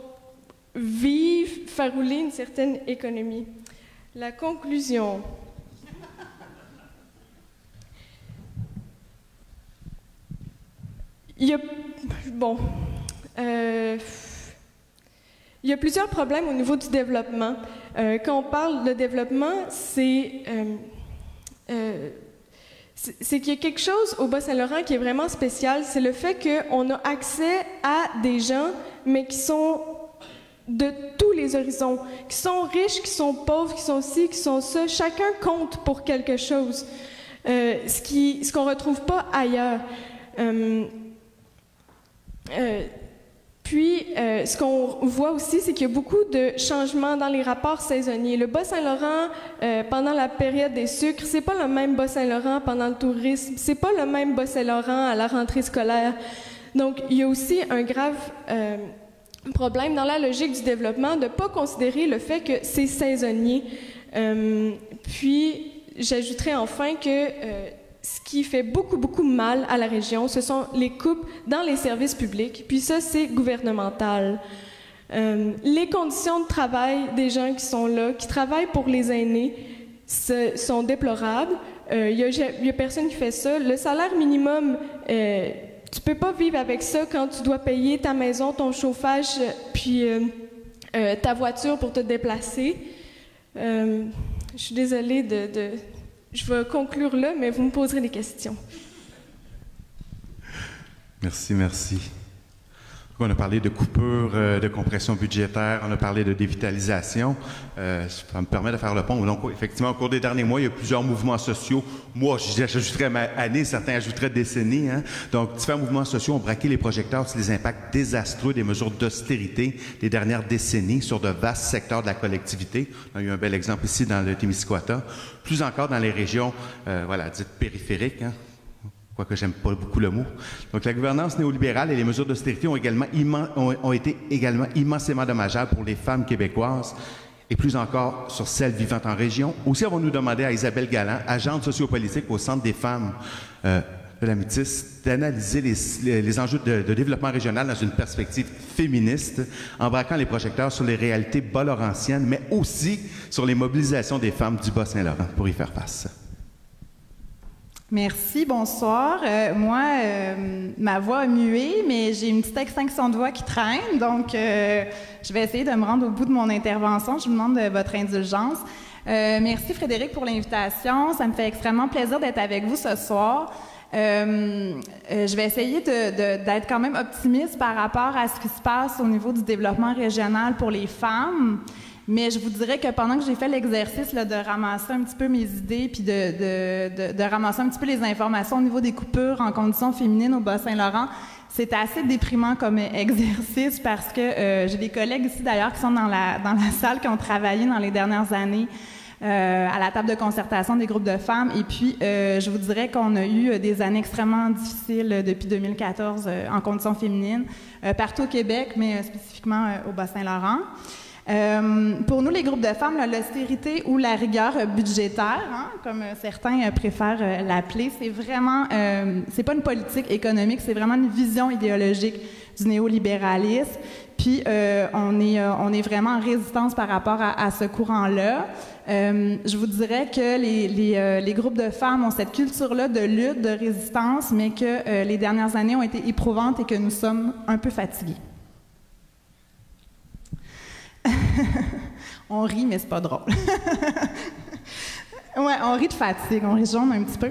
vivre, faire rouler une certaine économie. La conclusion. Il y a plusieurs problèmes au niveau du développement. Quand on parle de développement, c'est qu'il y a quelque chose au Bas-Saint-Laurent qui est vraiment spécial, c'est le fait qu'on a accès à des gens, mais qui sont de tous les horizons, qui sont riches, qui sont pauvres, qui sont ci, qui sont ça. Chacun compte pour quelque chose, ce qu'on ne retrouve pas ailleurs. Puis, ce qu'on voit aussi, c'est qu'il y a beaucoup de changements dans les rapports saisonniers. Le Bas-Saint-Laurent, pendant la période des sucres, c'est pas le même Bas-Saint-Laurent pendant le tourisme, c'est pas le même Bas-Saint-Laurent à la rentrée scolaire. Donc, il y a aussi un grave problème dans la logique du développement de ne pas considérer le fait que c'est saisonnier. Puis, j'ajouterais enfin que ce qui fait beaucoup, beaucoup mal à la région, ce sont les coupes dans les services publics. Puis ça, c'est gouvernemental. Les conditions de travail des gens qui sont là, qui travaillent pour les aînés, sont déplorables. Il y a personne qui fait ça. Le salaire minimum, tu peux pas vivre avec ça quand tu dois payer ta maison, ton chauffage, puis ta voiture pour te déplacer. Je suis désolée Je vais conclure là, mais vous me poserez des questions. Merci. On a parlé de coupures, de compression budgétaire, on a parlé de dévitalisation. Ça me permet de faire le pont. Donc, effectivement, au cours des derniers mois, il y a plusieurs mouvements sociaux. Moi, j'ajouterais ma année, certains ajouteraient décennies. Hein? Donc, différents mouvements sociaux ont braqué les projecteurs sur les impacts désastreux des mesures d'austérité des dernières décennies sur de vastes secteurs de la collectivité. On a eu un bel exemple ici dans le Témiscouata. Plus encore dans les régions, dites périphériques, hein? Quoique j'aime pas beaucoup le mot. Donc, la gouvernance néolibérale et les mesures d'austérité ont été également immensément dommageables pour les femmes québécoises et plus encore sur celles vivant en région. Aussi, avons-nous demandé à Isabelle Galland, agente sociopolitique au Centre des femmes de la Métis, d'analyser les enjeux de développement régional dans une perspective féministe, en braquant les projecteurs sur les réalités bas-laurentiennes, mais aussi sur les mobilisations des femmes du Bas-Saint-Laurent pour y faire face. Merci, bonsoir. Ma voix a mué, mais j'ai une petite extinction de voix qui traîne, donc je vais essayer de me rendre au bout de mon intervention. Je vous demande de votre indulgence. Merci Frédéric pour l'invitation. Ça me fait extrêmement plaisir d'être avec vous ce soir. Je vais essayer d'être quand même optimiste par rapport à ce qui se passe au niveau du développement régional pour les femmes. Mais je vous dirais que pendant que j'ai fait l'exercice là, de ramasser un petit peu mes idées puis de ramasser un petit peu les informations au niveau des coupures en conditions féminines au Bas-Saint-Laurent, c'est assez déprimant comme exercice parce que j'ai des collègues ici d'ailleurs qui sont dans la salle qui ont travaillé dans les dernières années à la table de concertation des groupes de femmes. Et puis, je vous dirais qu'on a eu des années extrêmement difficiles depuis 2014 en conditions féminines, partout au Québec, mais spécifiquement au Bas-Saint-Laurent. Pour nous, les groupes de femmes, l'austérité ou la rigueur budgétaire, hein, comme certains préfèrent l'appeler, c'est vraiment, c'est pas une politique économique, c'est vraiment une vision idéologique du néolibéralisme. Puis on est vraiment en résistance par rapport à ce courant-là. Je vous dirais que les groupes de femmes ont cette culture-là de lutte, de résistance, mais que les dernières années ont été éprouvantes et que nous sommes un peu fatigués. On rit, mais c'est pas drôle. Oui, on rit de fatigue, on rit jaune un petit peu.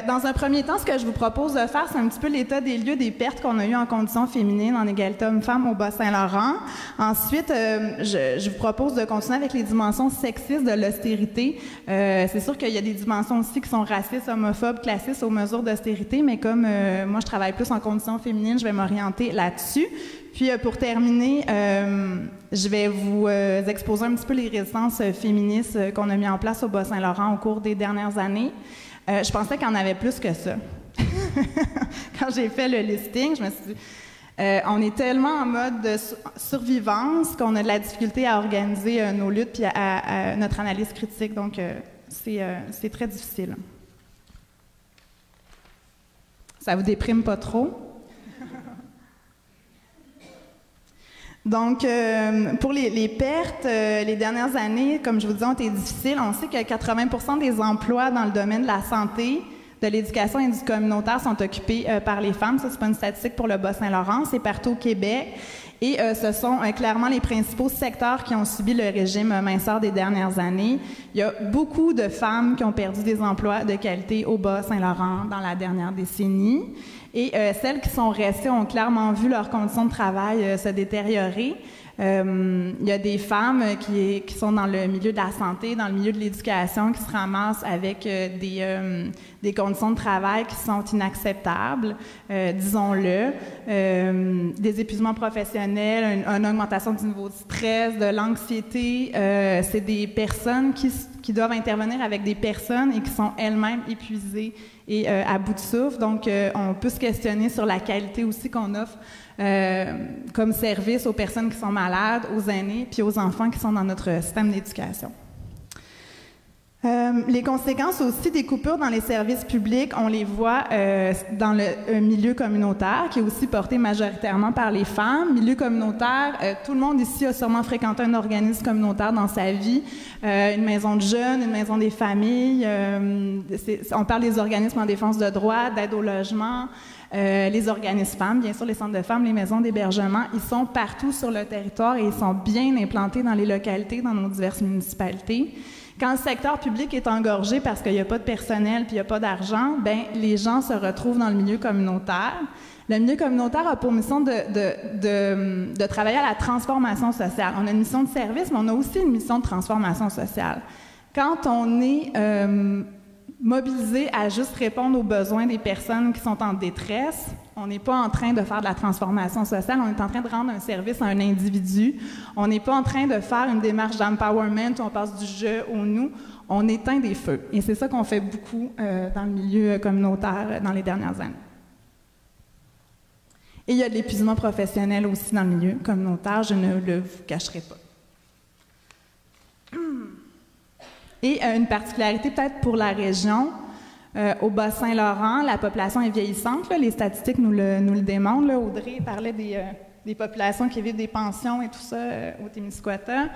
Dans un premier temps, ce que je vous propose de faire, c'est un petit peu l'état des lieux des pertes qu'on a eues en conditions féminines, en égalité homme-femme au Bas-Saint-Laurent. Ensuite, je vous propose de continuer avec les dimensions sexistes de l'austérité. C'est sûr qu'il y a des dimensions aussi qui sont racistes, homophobes, classistes aux mesures d'austérité, mais comme moi, je travaille plus en conditions féminines, je vais m'orienter là-dessus. Puis, pour terminer, je vais vous exposer un petit peu les résistances féministes qu'on a mis en place au Bas-Saint-Laurent au cours des dernières années. Je pensais qu'il y en avait plus que ça. Quand j'ai fait le listing, je me suis dit, on est tellement en mode de survivance qu'on a de la difficulté à organiser nos luttes puis à notre analyse critique. Donc, c'est très difficile. Ça vous déprime pas trop? Donc, pour les pertes, les dernières années, comme je vous dis, ont été difficiles. On sait que 80% des emplois dans le domaine de la santé, de l'éducation et du communautaire sont occupés par les femmes. Ça, c'est pas une statistique pour le Bas-Saint-Laurent, c'est partout au Québec. Et ce sont clairement les principaux secteurs qui ont subi le régime minceur des dernières années. Il y a beaucoup de femmes qui ont perdu des emplois de qualité au Bas-Saint-Laurent dans la dernière décennie. Et celles qui sont restées ont clairement vu leurs conditions de travail se détériorer. Il y a des femmes qui sont dans le milieu de la santé, dans le milieu de l'éducation, qui se ramassent avec des conditions de travail qui sont inacceptables, disons-le, des épuisements professionnels, une augmentation du niveau de stress, de l'anxiété. C'est des personnes qui doivent intervenir avec des personnes et qui sont elles-mêmes épuisées et à bout de souffle. Donc, on peut se questionner sur la qualité aussi qu'on offre comme service aux personnes qui sont malades, aux aînés, puis aux enfants qui sont dans notre système d'éducation. Les conséquences aussi des coupures dans les services publics, on les voit dans le milieu communautaire, qui est aussi porté majoritairement par les femmes. Milieu communautaire, tout le monde ici a sûrement fréquenté un organisme communautaire dans sa vie, une maison de jeunes, une maison des familles. On parle des organismes en défense de droits, d'aide au logement, les organismes femmes, bien sûr, les centres de femmes, les maisons d'hébergement. Ils sont partout sur le territoire et ils sont bien implantés dans les localités, dans nos diverses municipalités. Quand le secteur public est engorgé parce qu'il n'y a pas de personnel puis il n'y a pas d'argent, ben les gens se retrouvent dans le milieu communautaire. Le milieu communautaire a pour mission de travailler à la transformation sociale. On a une mission de service, mais on a aussi une mission de transformation sociale. Quand on est mobilisé à juste répondre aux besoins des personnes qui sont en détresse, on n'est pas en train de faire de la transformation sociale, on est en train de rendre un service à un individu. On n'est pas en train de faire une démarche d'empowerment où on passe du je au nous, on éteint des feux. Et c'est ça qu'on fait beaucoup dans le milieu communautaire dans les dernières années. Et il y a de l'épuisement professionnel aussi dans le milieu communautaire, je ne le vous cacherai pas. Et une particularité peut-être pour la région, au Bas-Saint-Laurent, la population est vieillissante. Là, les statistiques nous le démontrent. Là. Audrey parlait des populations qui vivent des pensions et tout ça au Témiscouata.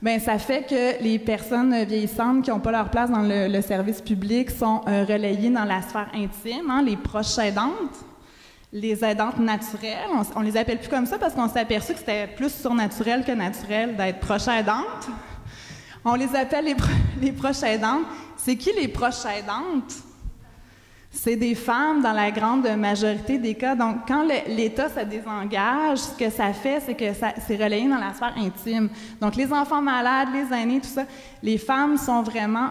Bien, ça fait que les personnes vieillissantes qui n'ont pas leur place dans le service public sont relayées dans la sphère intime, hein, les proches aidantes. Les aidantes naturelles, on les appelle plus comme ça parce qu'on s'est aperçu que c'était plus surnaturel que naturel d'être proche aidante. On les appelle les proches aidantes. C'est qui les proches aidantes? C'est des femmes dans la grande majorité des cas. Donc, quand l'État se désengage, ce que ça fait, c'est que c'est relayé dans la sphère intime. Donc, les enfants malades, les aînés, tout ça, les femmes sont vraiment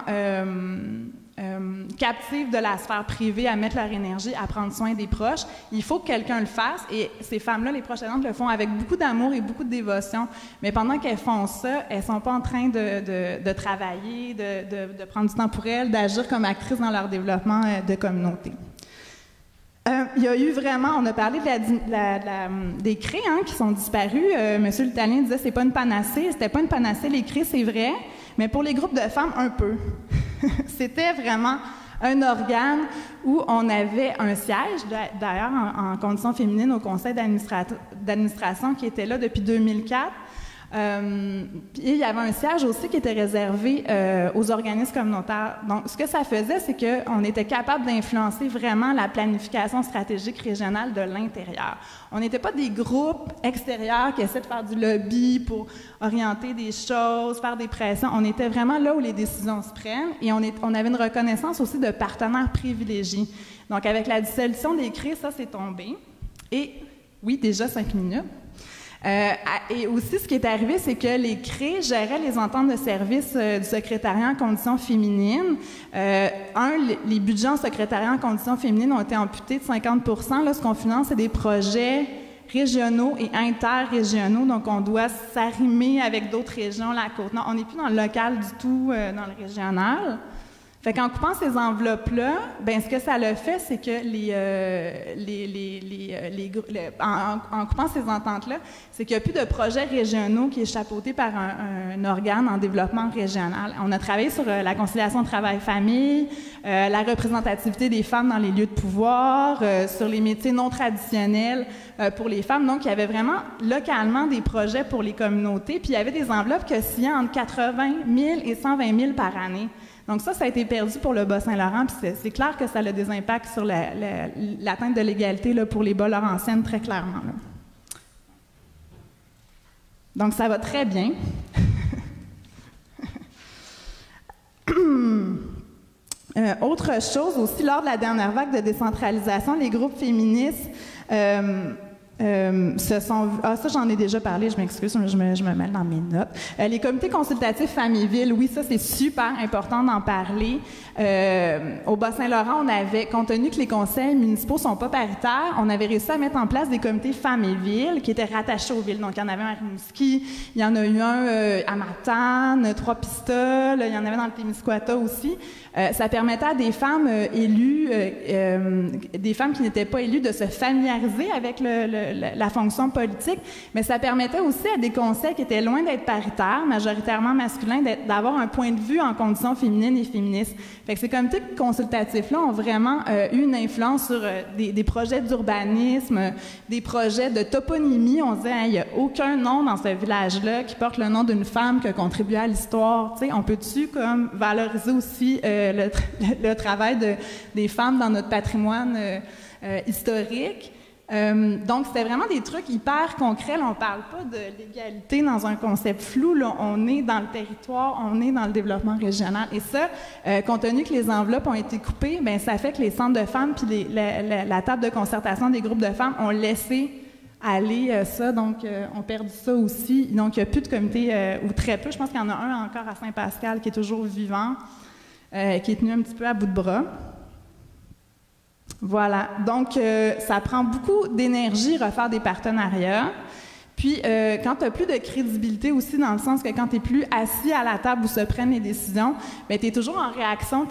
captives de la sphère privée à mettre leur énergie à prendre soin des proches. Il faut que quelqu'un le fasse et ces femmes-là, les proches aidantes, le font avec beaucoup d'amour et beaucoup de dévotion. Mais pendant qu'elles font ça, elles sont pas en train de travailler, de prendre du temps pour elles, d'agir comme actrices dans leur développement de communauté. Il y a eu vraiment, on a parlé des craies qui sont disparues. Monsieur l'Italien disait c'est pas une panacée. C'était pas une panacée, les craies, c'est vrai, mais pour les groupes de femmes, un peu. C'était vraiment un organe où on avait un siège, d'ailleurs en conditions féminines au conseil d'administration qui était là depuis 2004. Et il y avait un siège aussi qui était réservé aux organismes communautaires. Donc, ce que ça faisait, c'est qu'on était capable d'influencer vraiment la planification stratégique régionale de l'intérieur. On n'était pas des groupes extérieurs qui essaient de faire du lobby pour orienter des choses, faire des pressions. On était vraiment là où les décisions se prennent et on avait une reconnaissance aussi de partenaires privilégiés. Donc, avec la dissolution des CRE, ça s'est tombé. Et, oui, déjà 5 minutes. Et aussi, ce qui est arrivé, c'est que les CRE géraient les ententes de service du secrétariat en conditions féminines. Les budgets en secrétariat en conditions féminines ont été amputés de 50 %. Là, ce qu'on finance, c'est des projets régionaux et interrégionaux. Donc, on doit s'arrimer avec d'autres régions, la Côte-Nord. On n'est plus dans le local du tout, dans le régional. Fait qu'en coupant ces enveloppes-là, ben ce que ça le fait, c'est que en coupant ces ententes-là, c'est qu'il n'y a plus de projets régionaux qui est chapeauté par un organe en développement régional. On a travaillé sur la conciliation travail-famille, la représentativité des femmes dans les lieux de pouvoir, sur les métiers non traditionnels pour les femmes. Donc, il y avait vraiment localement des projets pour les communautés, puis il y avait des enveloppes qui oscillaient entre 80 000 et 120 000 par année. Donc ça a été perdu pour le Bas-Saint-Laurent, puis c'est clair que ça a des impacts sur l'atteinte de l'égalité là, pour les Bas-Laurentiennes, très clairement. Là. Donc ça va très bien. Autre chose aussi, lors de la dernière vague de décentralisation, les groupes féministes ça j'en ai déjà parlé, je m'excuse, je me mêle dans mes notes. Les comités consultatifs famille-ville, oui, ça c'est super important d'en parler. Au Bas-Saint-Laurent, on avait, compte tenu que les conseils municipaux sont pas paritaires, on avait réussi à mettre en place des comités famille-ville qui étaient rattachés aux villes. Donc il y en avait un à Rimouski, il y en a eu un à Matane, Trois-Pistoles, il y en avait dans le Témiscouata aussi. Ça permettait à des femmes élues, des femmes qui n'étaient pas élues, de se familiariser avec la fonction politique, mais ça permettait aussi à des conseils qui étaient loin d'être paritaires, majoritairement masculins, d'avoir un point de vue en conditions féminines et féministes. Fait que ces comités consultatifs-là ont vraiment eu une influence sur des projets d'urbanisme, des projets de toponymie. On se disait, il n'y a aucun nom dans ce village-là qui porte le nom d'une femme qui a contribué à l'histoire. Tu sais, on peut-tu comme valoriser aussi le travail des femmes dans notre patrimoine historique? Donc, c'était vraiment des trucs hyper concrets. Là, on ne parle pas de l'égalité dans un concept flou. Là, on est dans le territoire, on est dans le développement régional. Et ça, compte tenu que les enveloppes ont été coupées, bien, ça fait que les centres de femmes puis la table de concertation des groupes de femmes ont laissé aller ça. Donc, on perdu ça aussi. Donc, il n'y a plus de comité, ou très peu. Je pense qu'il y en a un encore à Saint-Pascal qui est toujours vivant, qui est tenu un petit peu à bout de bras. Voilà. Donc, ça prend beaucoup d'énergie refaire des partenariats. Puis, quand tu n'as plus de crédibilité aussi, dans le sens que quand tu n'es plus assis à la table où se prennent les décisions, bien, tu es toujours en réaction.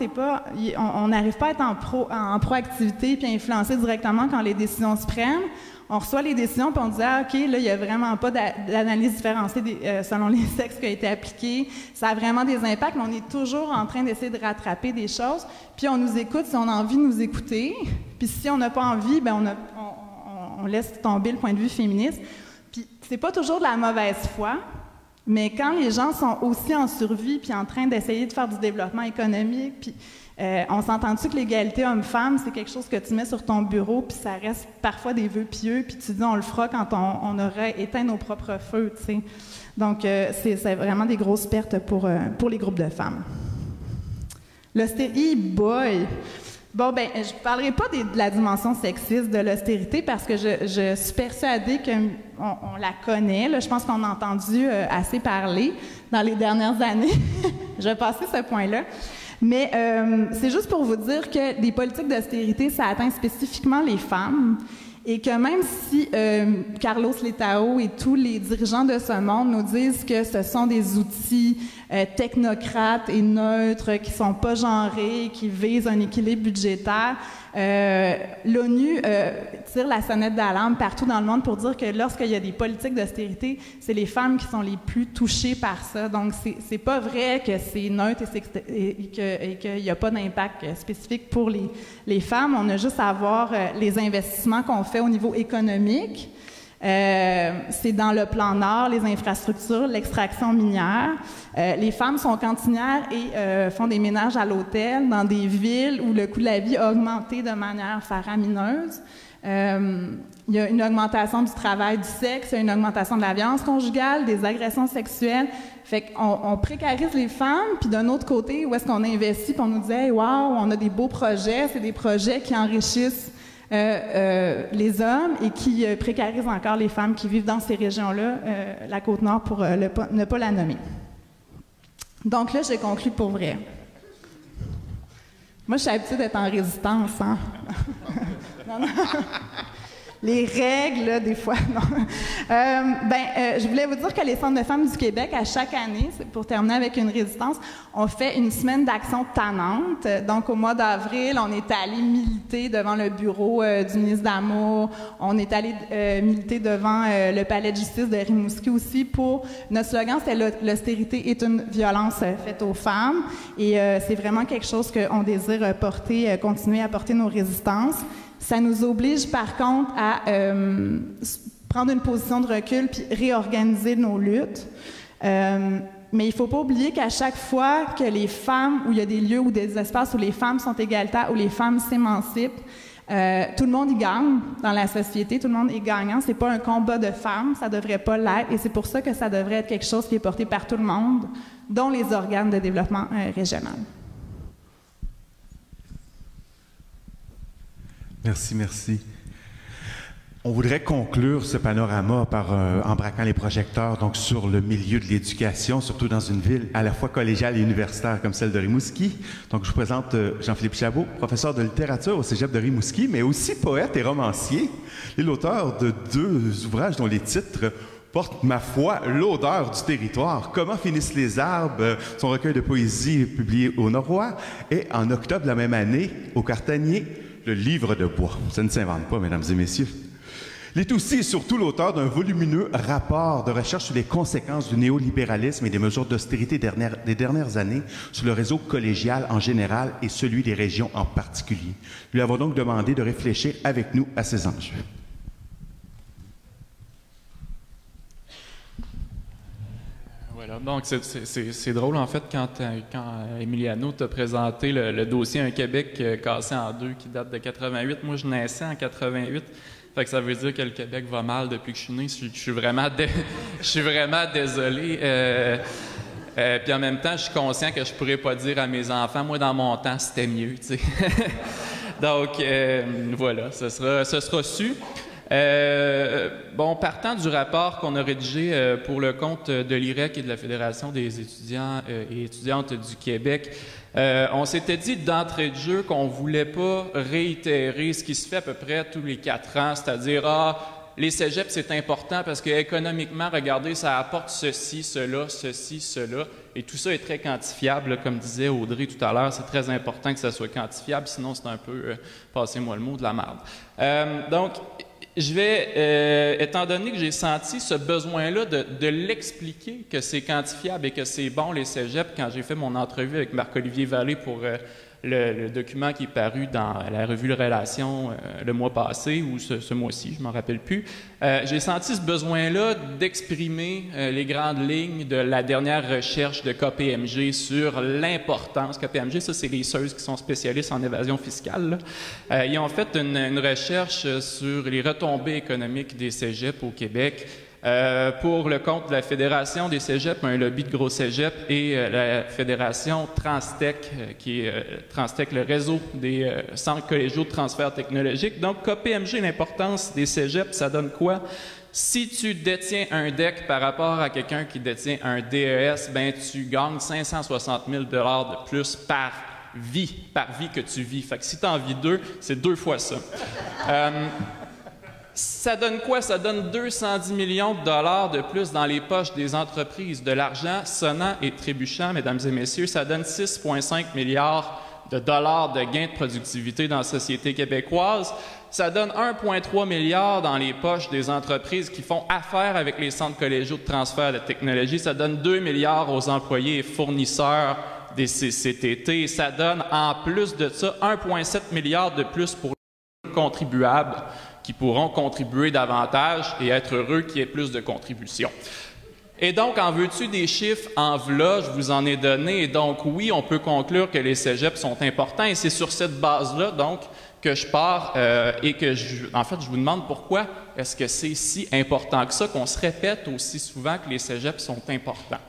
On n'arrive pas à être en proactivité puis à influencer directement quand les décisions se prennent. On reçoit les décisions puis on dit « Ah, OK, là, il n'y a vraiment pas d'analyse différenciée selon les sexes qui a été appliquée. Ça a vraiment des impacts, mais on est toujours en train d'essayer de rattraper des choses. Puis on nous écoute si on a envie de nous écouter. Puis si on n'a pas envie, bien, on laisse tomber le point de vue féministe. Puis c'est pas toujours de la mauvaise foi, mais quand les gens sont aussi en survie puis en train d'essayer de faire du développement économique, puis on s'entend-tu que l'égalité homme-femme, c'est quelque chose que tu mets sur ton bureau, puis ça reste parfois des vœux pieux, puis tu dis on le fera quand on aura éteint nos propres feux, tu sais. Donc, c'est vraiment des grosses pertes pour les groupes de femmes. L'austérité, boy! Bon, ben, je ne parlerai pas de la dimension sexiste de l'austérité parce que je suis persuadée qu'on la connaît. Là, je pense qu'on a entendu assez parler dans les dernières années. Je vais passer ce point-là. Mais c'est juste pour vous dire que des politiques d'austérité, ça atteint spécifiquement les femmes et que même si Carlos Letao et tous les dirigeants de ce monde nous disent que ce sont des outils technocrates et neutres, qui sont pas genrés, qui visent un équilibre budgétaire, L'ONU tire la sonnette d'alarme partout dans le monde pour dire que lorsqu'il y a des politiques d'austérité, c'est les femmes qui sont les plus touchées par ça. Donc, c'est pas vrai que c'est neutre et qu'il n'y a pas d'impact spécifique pour les femmes. On a juste à voir les investissements qu'on fait au niveau économique. C'est dans le plan Nord, les infrastructures, l'extraction minière. Les femmes sont cantinières et font des ménages à l'hôtel dans des villes où le coût de la vie a augmenté de manière faramineuse. Il y a une augmentation du travail du sexe, il y a une augmentation de la violence conjugale, des agressions sexuelles. Fait qu'on précarise les femmes, puis d'un autre côté, où est-ce qu'on investit, puis on nous dit « Hey, wow, on a des beaux projets », c'est des projets qui enrichissent les hommes et qui précarisent encore les femmes qui vivent dans ces régions-là, la Côte-Nord, pour ne pas la nommer. Donc là, j'ai conclu pour vrai. Moi, je suis habituée d'être en résistance, hein? Non, non. Les règles, là, des fois, non. Je voulais vous dire que les Centres de femmes du Québec, à chaque année, pour terminer avec une résistance, on fait une semaine d'action tannante. Donc, au mois d'avril, on est allé militer devant le bureau du ministre d'Amour. On est allé militer devant le palais de justice de Rimouski aussi pour... Notre slogan, c'était « L'austérité est une violence faite aux femmes ». Et c'est vraiment quelque chose qu'on désire porter, continuer à porter nos résistances. Ça nous oblige, par contre, à prendre une position de recul puis réorganiser nos luttes. Mais il ne faut pas oublier qu'à chaque fois que les femmes, où il y a des lieux ou des espaces où les femmes sont égalitaires, où les femmes s'émancipent, tout le monde y gagne dans la société, tout le monde est gagnant. C'est pas un combat de femmes, ça devrait pas l'être, et c'est pour ça que ça devrait être quelque chose qui est porté par tout le monde, dont les organes de développement régional. Merci, merci. On voudrait conclure ce panorama en braquant les projecteurs donc sur le milieu de l'éducation, surtout dans une ville à la fois collégiale et universitaire comme celle de Rimouski. Donc, je vous présente Jean-Philippe Chabot, professeur de littérature au Cégep de Rimouski, mais aussi poète et romancier. Il est l'auteur de 2 ouvrages dont les titres portent, ma foi, l'odeur du territoire. Comment finissent les arbres, son recueil de poésie publié au Noroît, et en octobre de la même année, au Cartanier, le livre de bois. Ça ne s'invente pas, mesdames et messieurs. Il est aussi et surtout l'auteur d'un volumineux rapport de recherche sur les conséquences du néolibéralisme et des mesures d'austérité des dernières années sur le réseau collégial en général et celui des régions en particulier. Nous lui avons donc demandé de réfléchir avec nous à ces enjeux. Voilà, donc c'est drôle en fait quand Emiliano t'a présenté le dossier Un Québec cassé en deux qui date de 88. Moi, je naissais en 88. Fait que ça veut dire que le Québec va mal depuis que je suis né. Je suis vraiment désolé. Puis en même temps, je suis conscient que je pourrais pas dire à mes enfants, moi, dans mon temps, c'était mieux, tu sais. Donc, voilà, ce sera su. Partant du rapport qu'on a rédigé pour le compte de l'IREC et de la Fédération des étudiants et étudiantes du Québec, on s'était dit d'entrée de jeu qu'on voulait pas réitérer ce qui se fait à peu près tous les 4 ans, c'est-à-dire les cégeps, c'est important parce que économiquement, regardez, ça apporte ceci, cela, et tout ça est très quantifiable, là, comme disait Audrey tout à l'heure, c'est très important que ça soit quantifiable, sinon c'est un peu, passez-moi le mot, de la merde. Donc, je vais, étant donné que j'ai senti ce besoin-là de l'expliquer, que c'est quantifiable et que c'est bon, les cégeps, quand j'ai fait mon entrevue avec Marc-Olivier Vallée pour le document qui est paru dans la revue Relations le mois passé, ou ce mois-ci, je ne m'en rappelle plus, j'ai senti ce besoin-là d'exprimer les grandes lignes de la dernière recherche de KPMG sur l'importance. KPMG, ça, c'est les CEUS qui sont spécialistes en évasion fiscale, là. Ils ont fait une recherche sur les retombées économiques des cégeps au Québec. Pour le compte de la Fédération des cégeps, un lobby de gros cégeps, et la Fédération Transtech, qui est Transtech, le réseau des centres collégiaux de transfert technologique. Donc, KPMG, l'importance des cégeps, ça donne quoi? Si tu détiens un DEC par rapport à quelqu'un qui détient un DES, ben tu gagnes 560 000 $ de plus par vie que tu vis. Fait que si tu en vis 2, c'est 2 fois ça. Ça donne quoi? Ça donne 210 millions de dollars de plus dans les poches des entreprises. De l'argent sonnant et trébuchant, mesdames et messieurs, ça donne 6,5 milliards de dollars de gains de productivité dans la société québécoise. Ça donne 1,3 milliard dans les poches des entreprises qui font affaire avec les centres collégiaux de transfert de technologie. Ça donne 2 milliards aux employés et fournisseurs des CCTT. Ça donne, en plus de ça, 1,7 milliard de plus pour les contribuables qui pourront contribuer davantage et être heureux qu'il y ait plus de contributions. Et donc, en veux-tu des chiffres en v'là, je vous en ai donné. Et donc, oui, on peut conclure que les cégeps sont importants. Et c'est sur cette base-là, donc, que je pars et que, en fait, je vous demande pourquoi est-ce que c'est si important que ça, qu'on se répète aussi souvent que les cégeps sont importants.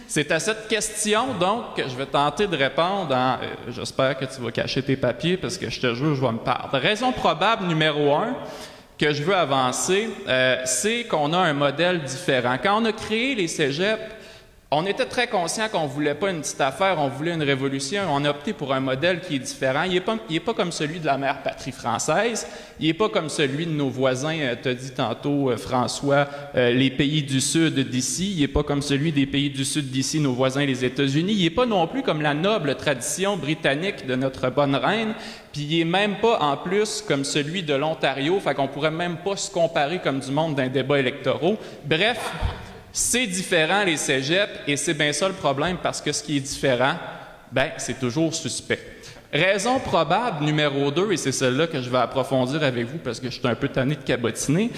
C'est à cette question, donc, que je vais tenter de répondre j'espère que tu vas cacher tes papiers parce que je te jure, je vais me perdre. Raison probable numéro 1 que je veux avancer, c'est qu'on a un modèle différent. Quand on a créé les cégeps, on était très conscient qu'on ne voulait pas une petite affaire, on voulait une révolution. On a opté pour un modèle qui est différent. Il n'est pas comme celui de la mère patrie française. Il n'est pas comme celui de nos voisins, tu as dit tantôt, François, les pays du Sud d'ici. Il n'est pas comme celui des pays du Sud d'ici, nos voisins, les États-Unis. Il n'est pas non plus comme la noble tradition britannique de notre bonne reine. Puis il n'est même pas, en plus, comme celui de l'Ontario. Fait qu'on ne pourrait même pas se comparer comme du monde d'un débat électoral. Bref, c'est différent, les cégeps, et c'est bien ça le problème, parce que ce qui est différent, ben, c'est toujours suspect. Raison probable numéro 2, et c'est celle-là que je vais approfondir avec vous, parce que je suis un peu tanné de cabotiner.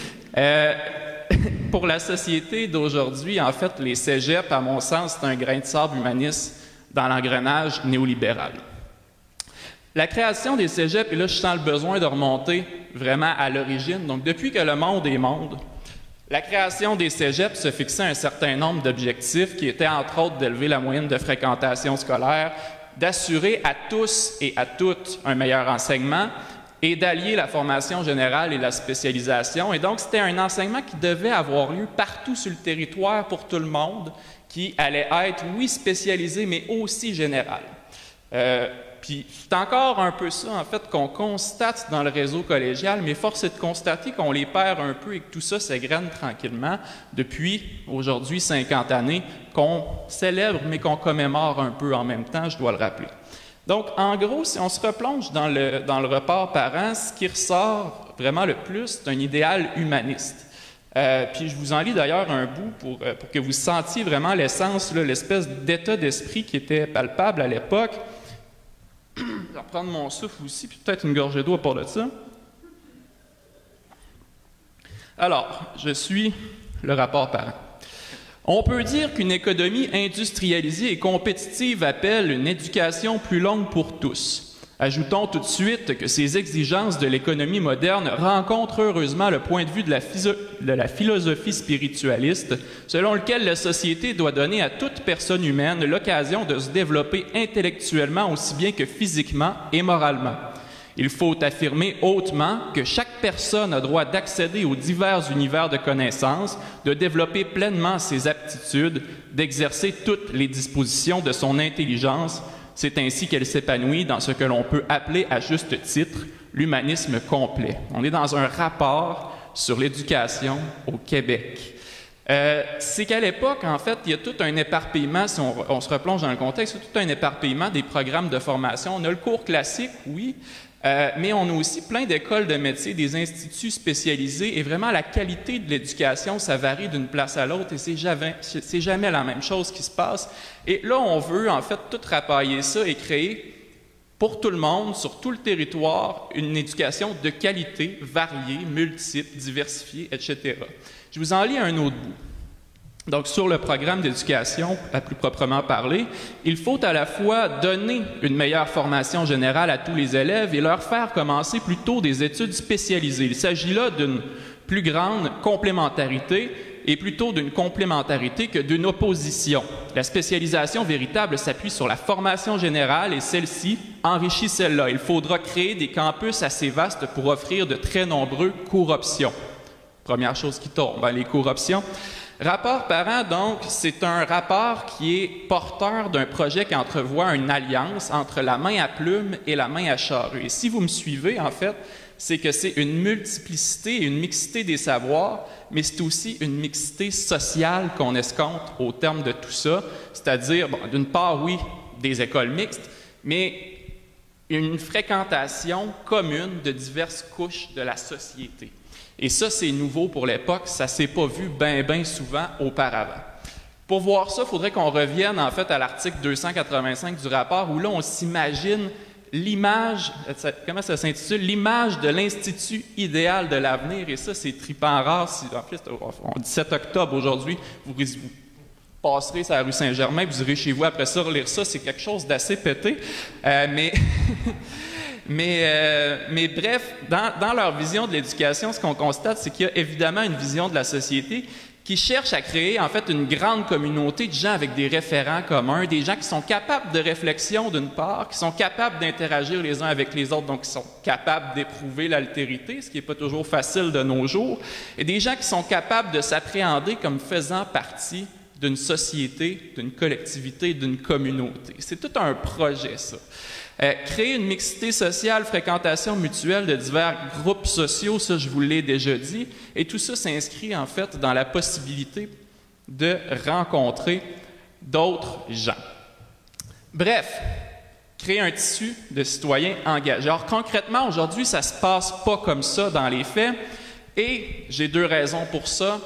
Pour la société d'aujourd'hui, en fait, les cégeps, à mon sens, c'est un grain de sable humaniste dans l'engrenage néolibéral. La création des cégeps, et là, je sens le besoin de remonter vraiment à l'origine. Donc, depuis que le monde est monde, la création des cégeps se fixait un certain nombre d'objectifs qui étaient, entre autres, d'élever la moyenne de fréquentation scolaire, d'assurer à tous et à toutes un meilleur enseignement et d'allier la formation générale et la spécialisation. Et donc, c'était un enseignement qui devait avoir lieu partout sur le territoire pour tout le monde, qui allait être, oui, spécialisé, mais aussi général. Puis c'est encore un peu ça, en fait, qu'on constate dans le réseau collégial, mais force est de constater qu'on les perd un peu et que tout ça s'égrène tranquillement depuis, aujourd'hui, 50 années, qu'on célèbre, mais qu'on commémore un peu en même temps, je dois le rappeler. Donc, en gros, si on se replonge dans le report parent, ce qui ressort vraiment le plus, c'est un idéal humaniste. Puis je vous en lis d'ailleurs un bout pour que vous sentiez vraiment l'essence, l'espèce d'état d'esprit qui était palpable à l'époque. Je vais reprendre mon souffle aussi, puis peut-être une gorgée d'eau à part de ça. Alors, je suis le rapport parent. On peut dire qu'une économie industrialisée et compétitive appelle une éducation plus longue pour tous. Ajoutons tout de suite que ces exigences de l'économie moderne rencontrent heureusement le point de vue de la philosophie spiritualiste, selon lequel la société doit donner à toute personne humaine l'occasion de se développer intellectuellement aussi bien que physiquement et moralement. Il faut affirmer hautement que chaque personne a droit d'accéder aux divers univers de connaissances, de développer pleinement ses aptitudes, d'exercer toutes les dispositions de son intelligence. C'est ainsi qu'elle s'épanouit dans ce que l'on peut appeler à juste titre l'humanisme complet. On est dans un rapport sur l'éducation au Québec. C'est qu'à l'époque, en fait, il y a tout un éparpillement, si on se replonge dans le contexte, il y a tout un éparpillement des programmes de formation. On a le cours classique, oui, mais on a aussi plein d'écoles de métiers, des instituts spécialisés, et vraiment la qualité de l'éducation, ça varie d'une place à l'autre, et c'est jamais la même chose qui se passe. Et là, on veut en fait tout rapailler ça et créer pour tout le monde, sur tout le territoire, une éducation de qualité, variée, multiple, diversifiée, etc. Je vous en lis un autre bout. Donc, sur le programme d'éducation, à plus proprement parler, il faut à la fois donner une meilleure formation générale à tous les élèves et leur faire commencer plutôt des études spécialisées. Il s'agit là d'une plus grande complémentarité et plutôt d'une complémentarité que d'une opposition. La spécialisation véritable s'appuie sur la formation générale et celle-ci enrichit celle-là. Il faudra créer des campus assez vastes pour offrir de très nombreux cours options. Première chose qui tombe, les cours options. Rapport parent, donc, c'est un rapport qui est porteur d'un projet qui entrevoit une alliance entre la main à plume et la main à charrue. Et si vous me suivez, en fait, c'est que c'est une multiplicité et une mixité des savoirs, mais c'est aussi une mixité sociale qu'on escompte au terme de tout ça. C'est-à-dire, bon, d'une part, oui, des écoles mixtes, mais une fréquentation commune de diverses couches de la société. Et ça, c'est nouveau pour l'époque, ça ne s'est pas vu bien souvent auparavant. Pour voir ça, il faudrait qu'on revienne en fait à l'article 285 du rapport, où là, on s'imagine l'image, comment ça s'intitule? L'image de l'Institut idéal de l'avenir, et ça, c'est trippant rare. En plus, on dit 7 octobre aujourd'hui, vous passerez sur la rue Saint-Germain, vous irez chez vous après ça relire ça, c'est quelque chose d'assez pété. Mais bref, dans leur vision de l'éducation, ce qu'on constate, c'est qu'il y a évidemment une vision de la société qui cherche à créer en fait une grande communauté de gens avec des référents communs, des gens qui sont capables de réflexion d'une part, qui sont capables d'interagir les uns avec les autres, donc qui sont capables d'éprouver l'altérité, ce qui n'est pas toujours facile de nos jours, et des gens qui sont capables de s'appréhender comme faisant partie d'une société, d'une collectivité, d'une communauté. C'est tout un projet, ça. Créer une mixité sociale, fréquentation mutuelle de divers groupes sociaux, ça je vous l'ai déjà dit, et tout ça s'inscrit en fait dans la possibilité de rencontrer d'autres gens. Bref, créer un tissu de citoyens engagés. Alors concrètement, aujourd'hui, ça ne se passe pas comme ça dans les faits, et j'ai 2 raisons pour ça.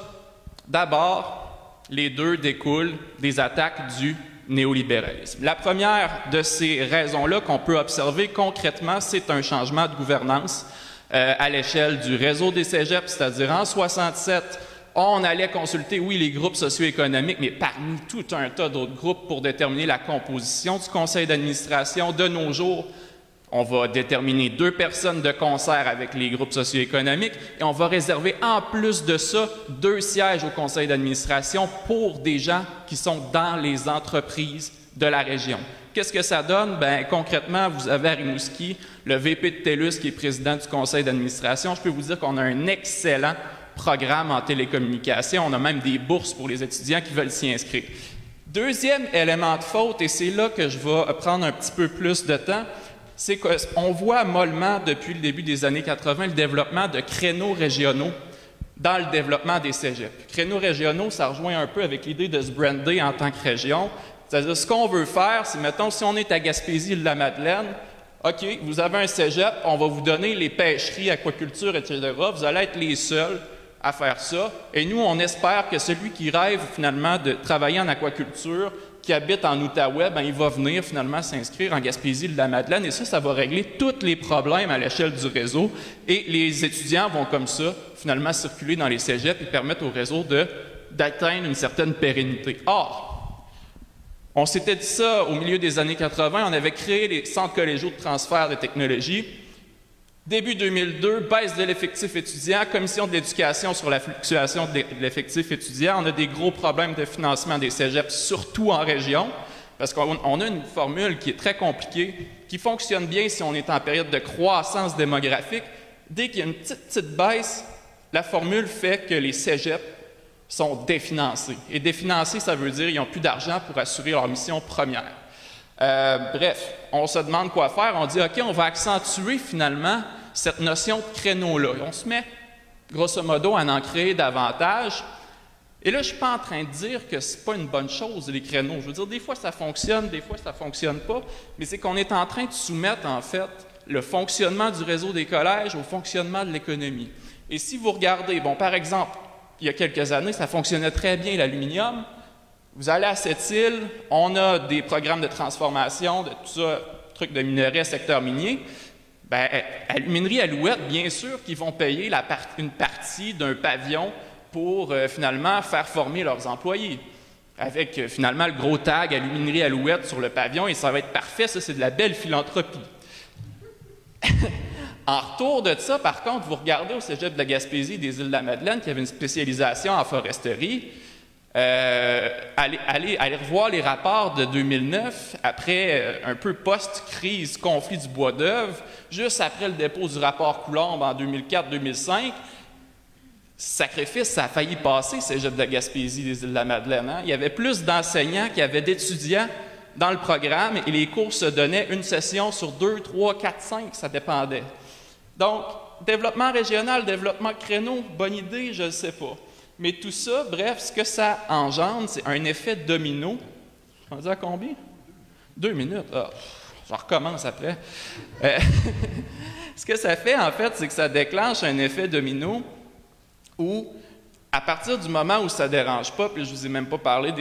D'abord, les 2 découlent des attaques du néolibéralisme. La première de ces raisons-là qu'on peut observer concrètement, c'est un changement de gouvernance à l'échelle du réseau des cégeps, c'est-à-dire en 67, on allait consulter, oui, les groupes socio-économiques, mais parmi tout un tas d'autres groupes pour déterminer la composition du conseil d'administration. De nos jours, on va déterminer 2 personnes de concert avec les groupes socio-économiques et on va réserver en plus de ça 2 sièges au conseil d'administration pour des gens qui sont dans les entreprises de la région. Qu'est-ce que ça donne? Bien, concrètement, vous avez à Rimouski le VP de TELUS qui est président du conseil d'administration. Je peux vous dire qu'on a un excellent programme en télécommunication. On a même des bourses pour les étudiants qui veulent s'y inscrire. Deuxième élément de faute, et c'est là que je vais prendre un petit peu plus de temps, c'est qu'on voit mollement, depuis le début des années 80, le développement de créneaux régionaux dans le développement des cégeps. Créneaux régionaux, ça rejoint un peu avec l'idée de se brander en tant que région. C'est-à-dire, ce qu'on veut faire, c'est, mettons, si on est à Gaspésie-de-la-Madeleine, OK, vous avez un cégep, on va vous donner les pêcheries, aquaculture, etc. Vous allez être les seuls à faire ça. Et nous, on espère que celui qui rêve, finalement, de travailler en aquaculture, qui habite en Outaouais, ben, il va venir finalement s'inscrire en Gaspésie-de-la-Madeleine et ça va régler tous les problèmes à l'échelle du réseau et les étudiants vont comme ça finalement circuler dans les cégeps et permettre au réseau d'atteindre une certaine pérennité. Or, on s'était dit ça au milieu des années 80, on avait créé les centres collégiaux de transfert de technologie. Début 2002, baisse de l'effectif étudiant, commission de l'éducation sur la fluctuation de l'effectif étudiant. On a des gros problèmes de financement des cégeps, surtout en région, parce qu'on a une formule qui est très compliquée, qui fonctionne bien si on est en période de croissance démographique. Dès qu'il y a une petite baisse, la formule fait que les cégeps sont définancés. Et définancés, ça veut dire qu'ils n'ont plus d'argent pour assurer leur mission première. Bref, on se demande quoi faire. On dit, OK, on va accentuer finalement cette notion de créneau-là. On se met, grosso modo, à en créer davantage. Et là, je ne suis pas en train de dire que ce n'est pas une bonne chose, les créneaux. Je veux dire, des fois, ça fonctionne, des fois, ça ne fonctionne pas. Mais c'est qu'on est en train de soumettre, en fait, le fonctionnement du réseau des collèges au fonctionnement de l'économie. Et si vous regardez, bon, par exemple, il y a quelques années, ça fonctionnait très bien, l'aluminium. Vous allez à cette île, on a des programmes de transformation, de tout ça, trucs de minerais, secteur minier. Bien, Aluminerie Alouette, bien sûr qu'ils vont payer une partie d'un pavillon pour finalement faire former leurs employés. Avec finalement le gros tag Aluminerie Alouette sur le pavillon, et ça va être parfait, ça c'est de la belle philanthropie. En retour de ça, par contre, vous regardez au cégep de la Gaspésie des Îles-de-la-Madeleine, qui avait une spécialisation en foresterie. Allez revoir les rapports de 2009, après un peu post-crise, conflit du bois d'œuvre, juste après le dépôt du rapport Coulombe en 2004-2005. Sacrifice, ça a failli passer, cégep de la Gaspésie des Îles-de-la-Madeleine. Hein? Il y avait plus d'enseignants qu'il y avait d'étudiants dans le programme et les cours se donnaient une session sur 2, 3, 4, 5, ça dépendait. Donc, développement régional, développement créneau, bonne idée, je ne sais pas. Mais tout ça, bref, ce que ça engendre, c'est un effet domino. On dit à combien? 2 minutes. Ah, je recommence après. Ce que ça fait, en fait, c'est que ça déclenche un effet domino où, à partir du moment où ça ne dérange pas, puis je ne vous ai même pas parlé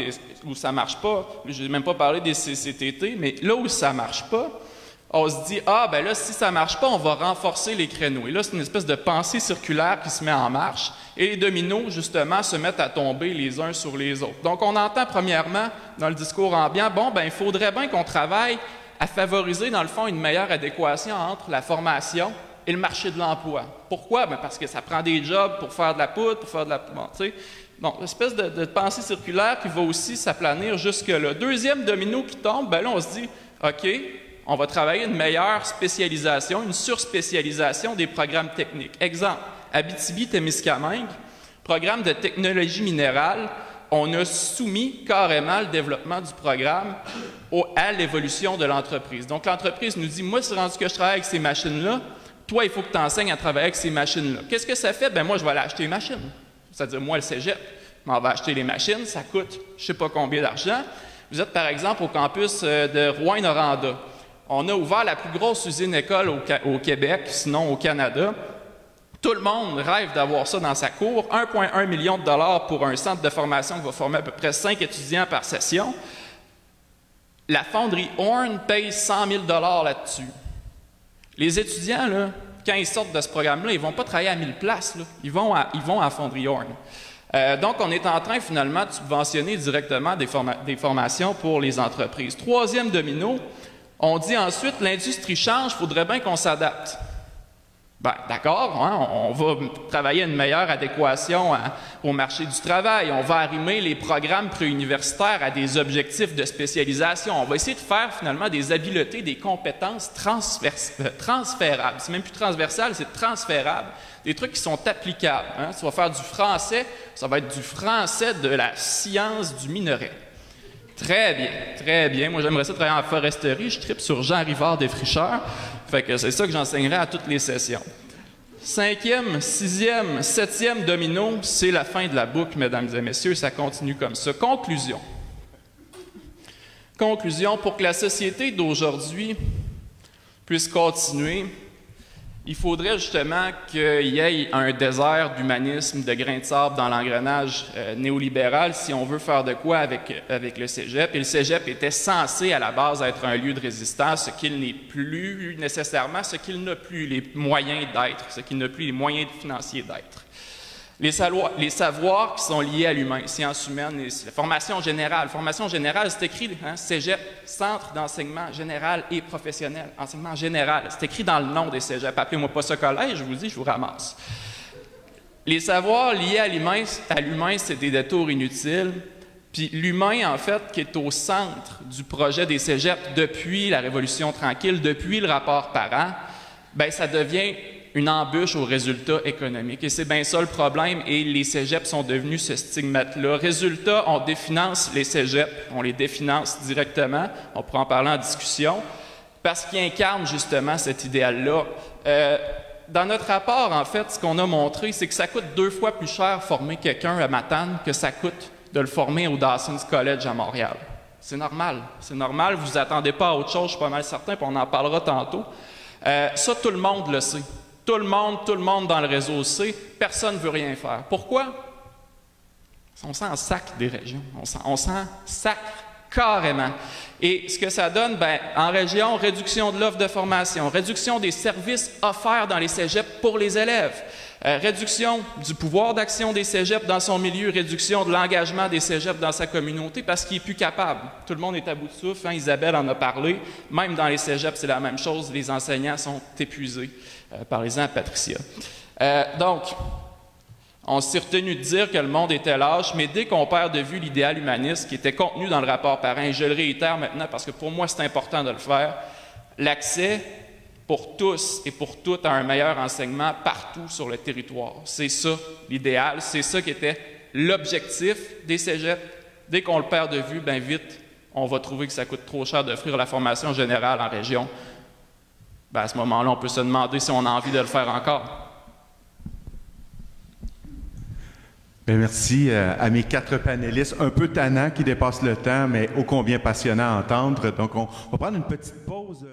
où ça ne marche pas, puis je ne vous ai même pas parlé des CCTT, mais là où ça ne marche pas, on se dit, ah, ben là, si ça ne marche pas, on va renforcer les créneaux. Et là, c'est une espèce de pensée circulaire qui se met en marche, et les dominos, justement, se mettent à tomber les uns sur les autres. Donc, on entend, premièrement, dans le discours ambiant, bon, ben il faudrait bien qu'on travaille à favoriser, dans le fond, une meilleure adéquation entre la formation et le marché de l'emploi. Pourquoi? Ben parce que ça prend des jobs pour faire de la poudre, pour faire de la... Bon, tu sais. Donc, une espèce de pensée circulaire qui va aussi s'aplanir jusque-là. Deuxième domino qui tombe, ben là, on se dit, OK, on va travailler une meilleure spécialisation, une surspécialisation des programmes techniques. Exemple, Abitibi-Témiscamingue, programme de technologie minérale, on a soumis carrément le développement du programme à l'évolution de l'entreprise. Donc, l'entreprise nous dit, moi, c'est rendu que je travaille avec ces machines-là, toi, il faut que tu enseignes à travailler avec ces machines-là. Qu'est-ce que ça fait? Bien, moi, je vais aller acheter les machines. C'est-à-dire, moi, le cégep, on va acheter les machines, ça coûte je ne sais pas combien d'argent. Vous êtes, par exemple, au campus de Rouyn-Noranda. On a ouvert la plus grosse usine-école au Québec, sinon au Canada. Tout le monde rêve d'avoir ça dans sa cour. 1,1 million de dollars pour un centre de formation qui va former à peu près 5 étudiants par session. La fonderie Horn paye 100 000 dollars là-dessus. Les étudiants, là, quand ils sortent de ce programme-là, ils ne vont pas travailler à 1000 places. Là. Ils vont à fonderie Horn. Donc, on est en train, finalement, de subventionner directement des formations pour les entreprises. Troisième domino, on dit ensuite, l'industrie change, il faudrait bien qu'on s'adapte. Bien, d'accord, hein, on va travailler une meilleure adéquation au marché du travail. On va arrimer les programmes préuniversitaires à des objectifs de spécialisation. On va essayer de faire, finalement, des habiletés, des compétences transférables. C'est même plus transversal, c'est transférable. Des trucs qui sont applicables. Hein. Tu vas faire du français, ça va être du français de la science du minerai. Très bien, très bien. Moi, j'aimerais ça travailler en foresterie. Je tripe sur Jean Rivard Défricheur. Fait que c'est ça que j'enseignerai à toutes les sessions. 5e, 6e, 7e domino, c'est la fin de la boucle, mesdames et messieurs. Ça continue comme ça. Conclusion. Conclusion, pour que la société d'aujourd'hui puisse continuer, il faudrait justement qu'il y ait un désert d'humanisme, de grains de sable dans l'engrenage néolibéral si on veut faire de quoi avec le cégep. Et le cégep était censé à la base être un lieu de résistance, ce qu'il n'est plus nécessairement, ce qu'il n'a plus les moyens d'être, ce qu'il n'a plus les moyens financiers d'être. Les savoirs qui sont liés à l'humain, sciences humaines, la formation générale. Formation générale, c'est écrit, hein, cégep, Centre d'enseignement général et professionnel. Enseignement général, c'est écrit dans le nom des cégeps. Appelez-moi pas ça collège, je vous dis, je vous ramasse. Les savoirs liés à l'humain, c'est des détours inutiles. Puis l'humain, en fait, qui est au centre du projet des cégeps depuis la Révolution tranquille, depuis le rapport parent, bien, ça devient une embûche aux résultats économiques. Et c'est bien ça le problème, et les cégeps sont devenus ce stigmate-là. Résultat, on définance les cégeps, on les définance directement, on pourra en parler en discussion, parce qu'ils incarnent justement cet idéal-là. Dans notre rapport, en fait, ce qu'on a montré, c'est que ça coûte 2 fois plus cher former quelqu'un à Matane que ça coûte de le former au Dawson's College à Montréal. C'est normal, vous vous attendez pas à autre chose, je suis pas mal certain, puis on en parlera tantôt. Ça, tout le monde le sait. Tout le monde dans le réseau sait, personne ne veut rien faire. Pourquoi? On s'en sac des régions, on s'en sac carrément. Et ce que ça donne, bien, en région, réduction de l'offre de formation, réduction des services offerts dans les cégeps pour les élèves, réduction du pouvoir d'action des cégeps dans son milieu, réduction de l'engagement des cégeps dans sa communauté parce qu'il n'est plus capable. Tout le monde est à bout de souffle, hein, Isabelle en a parlé. Même dans les cégeps, c'est la même chose, les enseignants sont épuisés. Parlez-en à Patricia. Donc, on s'est retenu de dire que le monde était lâche, mais dès qu'on perd de vue l'idéal humaniste qui était contenu dans le rapport parent, et je le réitère maintenant parce que pour moi c'est important de le faire, l'accès pour tous et pour toutes à un meilleur enseignement partout sur le territoire. C'est ça l'idéal, c'est ça qui était l'objectif des cégeps. Dès qu'on le perd de vue, bien vite, on va trouver que ça coûte trop cher d'offrir la formation générale en région. Bien, à ce moment-là, on peut se demander si on a envie de le faire encore. Bien, merci à mes 4 panélistes, un peu tannants qui dépassent le temps, mais ô combien passionnants à entendre. Donc, on va prendre une petite pause.